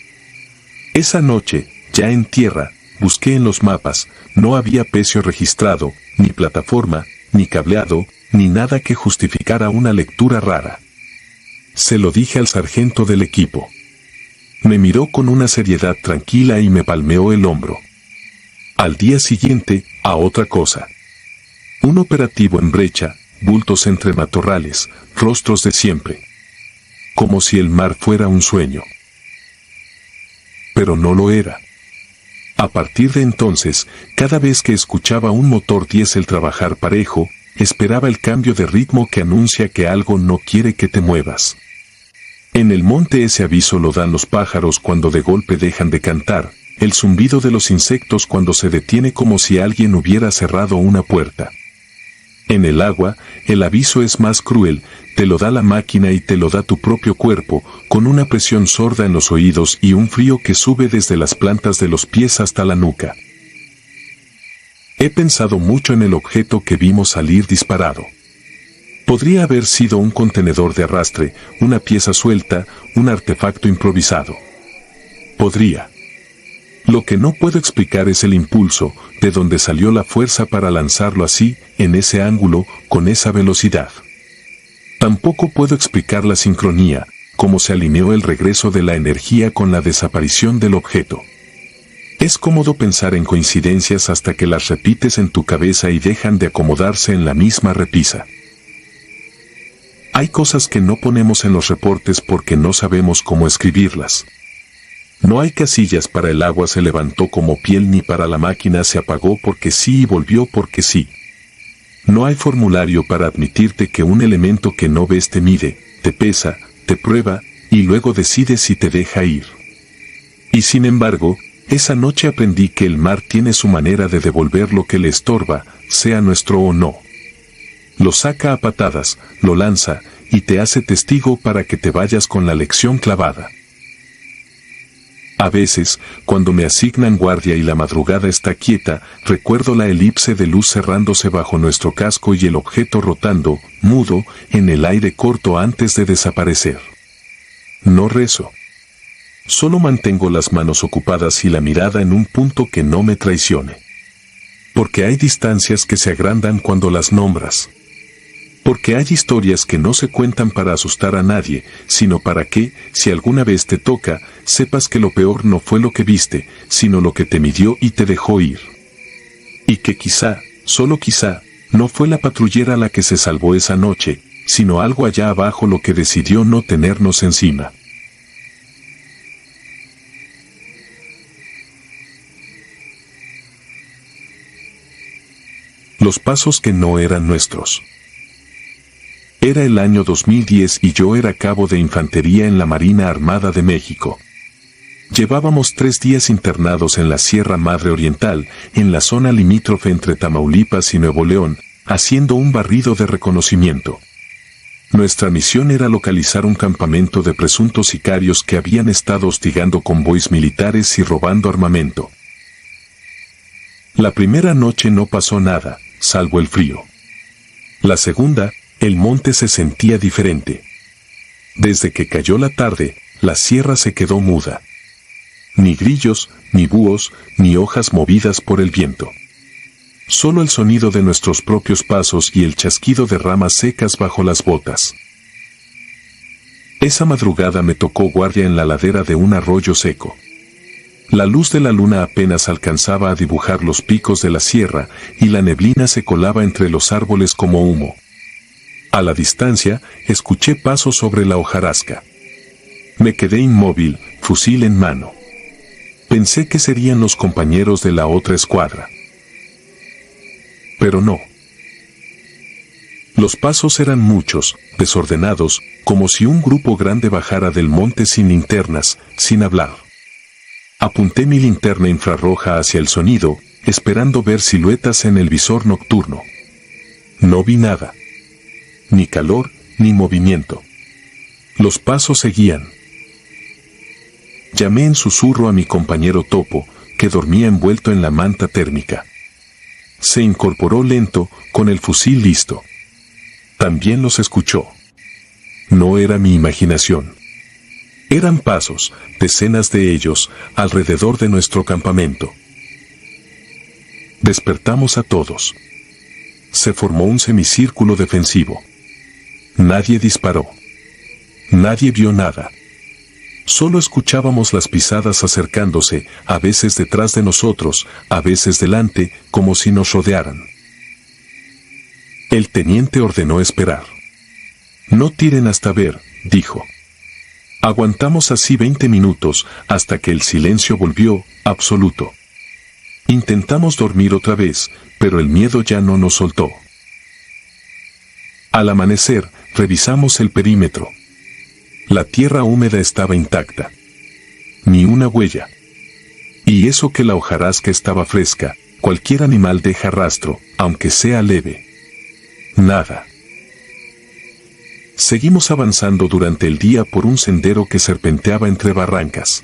Esa noche, ya en tierra, busqué en los mapas, no había pecio registrado, ni plataforma, ni cableado, ni nada que justificara una lectura rara. Se lo dije al sargento del equipo. Me miró con una seriedad tranquila y me palmeó el hombro. Al día siguiente, a otra cosa. Un operativo en brecha, bultos entre matorrales, rostros de siempre. Como si el mar fuera un sueño. Pero no lo era. A partir de entonces, cada vez que escuchaba un motor diésel trabajar parejo, esperaba el cambio de ritmo que anuncia que algo no quiere que te muevas. En el monte ese aviso lo dan los pájaros cuando de golpe dejan de cantar, el zumbido de los insectos cuando se detiene como si alguien hubiera cerrado una puerta. En el agua, el aviso es más cruel, te lo da la máquina y te lo da tu propio cuerpo, con una presión sorda en los oídos y un frío que sube desde las plantas de los pies hasta la nuca. He pensado mucho en el objeto que vimos salir disparado. Podría haber sido un contenedor de arrastre, una pieza suelta, un artefacto improvisado. Podría. Lo que no puedo explicar es el impulso, de donde salió la fuerza para lanzarlo así, en ese ángulo, con esa velocidad. Tampoco puedo explicar la sincronía, cómo se alineó el regreso de la energía con la desaparición del objeto. Es cómodo pensar en coincidencias hasta que las repites en tu cabeza y dejan de acomodarse en la misma repisa. Hay cosas que no ponemos en los reportes porque no sabemos cómo escribirlas. No hay casillas para el agua se levantó como piel ni para la máquina se apagó porque sí y volvió porque sí. No hay formulario para admitirte que un elemento que no ves te mide, te pesa, te prueba, y luego decide si te deja ir. Y sin embargo, esa noche aprendí que el mar tiene su manera de devolver lo que le estorba, sea nuestro o no. Lo saca a patadas, lo lanza, y te hace testigo para que te vayas con la lección clavada. A veces, cuando me asignan guardia y la madrugada está quieta, recuerdo la elipse de luz cerrándose bajo nuestro casco y el objeto rotando, mudo, en el aire corto antes de desaparecer. No rezo. Solo mantengo las manos ocupadas y la mirada en un punto que no me traicione. Porque hay distancias que se agrandan cuando las nombras. Porque hay historias que no se cuentan para asustar a nadie, sino para que, si alguna vez te toca, sepas que lo peor no fue lo que viste, sino lo que te midió y te dejó ir. Y que quizá, solo quizá, no fue la patrullera la que se salvó esa noche, sino algo allá abajo lo que decidió no tenernos encima. Los pasos que no eran nuestros. Era el año 2010 y yo era cabo de infantería en la Marina Armada de México. Llevábamos 3 días internados en la Sierra Madre Oriental, en la zona limítrofe entre Tamaulipas y Nuevo León, haciendo un barrido de reconocimiento. Nuestra misión era localizar un campamento de presuntos sicarios que habían estado hostigando convoys militares y robando armamento. La primera noche no pasó nada, salvo el frío. La segunda, el monte se sentía diferente. Desde que cayó la tarde, la sierra se quedó muda. Ni grillos, ni búhos, ni hojas movidas por el viento. Solo el sonido de nuestros propios pasos y el chasquido de ramas secas bajo las botas. Esa madrugada me tocó guardia en la ladera de un arroyo seco. La luz de la luna apenas alcanzaba a dibujar los picos de la sierra y la neblina se colaba entre los árboles como humo. A la distancia, escuché pasos sobre la hojarasca. Me quedé inmóvil, fusil en mano. Pensé que serían los compañeros de la otra escuadra. Pero no. Los pasos eran muchos, desordenados, como si un grupo grande bajara del monte sin linternas, sin hablar. Apunté mi linterna infrarroja hacia el sonido, esperando ver siluetas en el visor nocturno. No vi nada. Ni calor, ni movimiento. Los pasos seguían. Llamé en susurro a mi compañero Topo, que dormía envuelto en la manta térmica. Se incorporó lento, con el fusil listo. También los escuchó. No era mi imaginación. Eran pasos, decenas de ellos, alrededor de nuestro campamento. Despertamos a todos. Se formó un semicírculo defensivo. Nadie disparó. Nadie vio nada. Solo escuchábamos las pisadas acercándose, a veces detrás de nosotros, a veces delante, como si nos rodearan. El teniente ordenó esperar. No tiren hasta ver, dijo. Aguantamos así 20 minutos, hasta que el silencio volvió, absoluto. Intentamos dormir otra vez, pero el miedo ya no nos soltó. Al amanecer, revisamos el perímetro. La tierra húmeda estaba intacta. Ni una huella. Y eso que la hojarasca estaba fresca, cualquier animal deja rastro, aunque sea leve. Nada. Seguimos avanzando durante el día por un sendero que serpenteaba entre barrancas.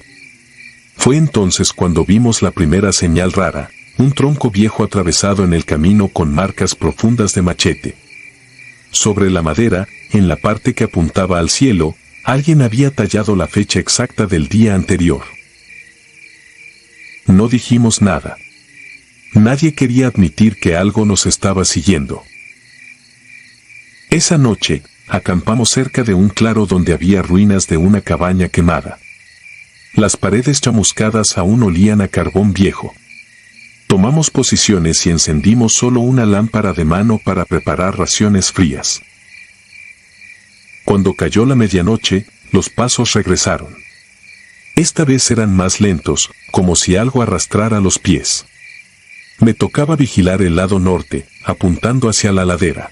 Fue entonces cuando vimos la primera señal rara, un tronco viejo atravesado en el camino con marcas profundas de machete. Sobre la madera, en la parte que apuntaba al cielo, alguien había tallado la fecha exacta del día anterior. No dijimos nada. Nadie quería admitir que algo nos estaba siguiendo. Esa noche, acampamos cerca de un claro donde había ruinas de una cabaña quemada. Las paredes chamuscadas aún olían a carbón viejo. Tomamos posiciones y encendimos solo una lámpara de mano para preparar raciones frías. Cuando cayó la medianoche, los pasos regresaron. Esta vez eran más lentos, como si algo arrastrara los pies. Me tocaba vigilar el lado norte, apuntando hacia la ladera.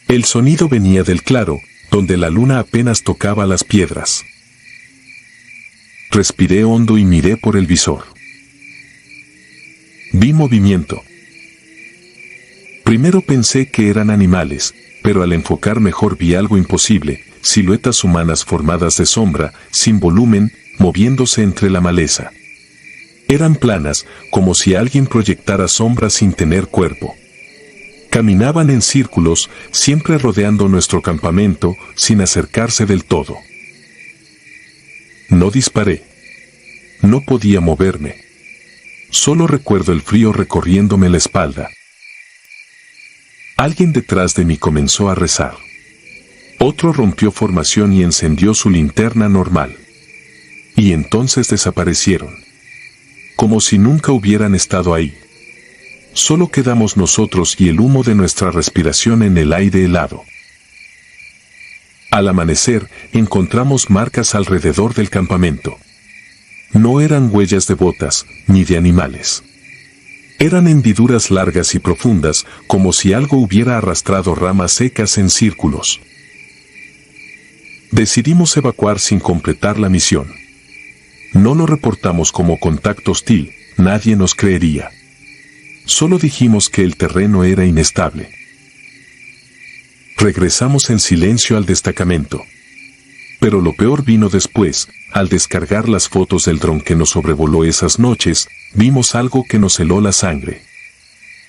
El sonido venía del claro, donde la luna apenas tocaba las piedras. Respiré hondo y miré por el visor. Vi movimiento. Primero pensé que eran animales, pero al enfocar mejor vi algo imposible, siluetas humanas formadas de sombra, sin volumen, moviéndose entre la maleza. Eran planas, como si alguien proyectara sombras sin tener cuerpo. Caminaban en círculos, siempre rodeando nuestro campamento, sin acercarse del todo. No disparé. No podía moverme. Solo recuerdo el frío recorriéndome la espalda. Alguien detrás de mí comenzó a rezar. Otro rompió formación y encendió su linterna normal. Y entonces desaparecieron. Como si nunca hubieran estado ahí. Solo quedamos nosotros y el humo de nuestra respiración en el aire helado. Al amanecer, encontramos marcas alrededor del campamento. No eran huellas de botas, ni de animales. Eran hendiduras largas y profundas, como si algo hubiera arrastrado ramas secas en círculos. Decidimos evacuar sin completar la misión. No lo reportamos como contacto hostil, nadie nos creería. Solo dijimos que el terreno era inestable. Regresamos en silencio al destacamento. Pero lo peor vino después. Al descargar las fotos del dron que nos sobrevoló esas noches, vimos algo que nos heló la sangre.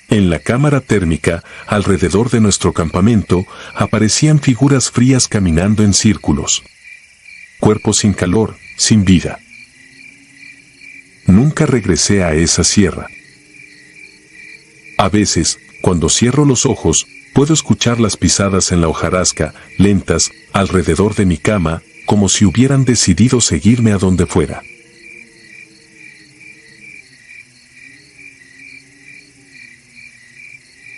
En la cámara térmica, alrededor de nuestro campamento, aparecían figuras frías caminando en círculos. Cuerpos sin calor, sin vida. Nunca regresé a esa sierra. A veces, cuando cierro los ojos, puedo escuchar las pisadas en la hojarasca, lentas, alrededor de mi cama, como si hubieran decidido seguirme a donde fuera.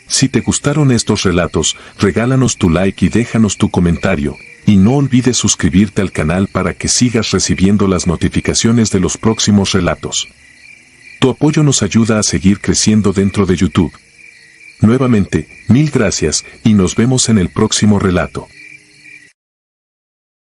Si te gustaron estos relatos, regálanos tu like y déjanos tu comentario, y no olvides suscribirte al canal para que sigas recibiendo las notificaciones de los próximos relatos. Tu apoyo nos ayuda a seguir creciendo dentro de YouTube. Nuevamente, mil gracias y nos vemos en el próximo relato.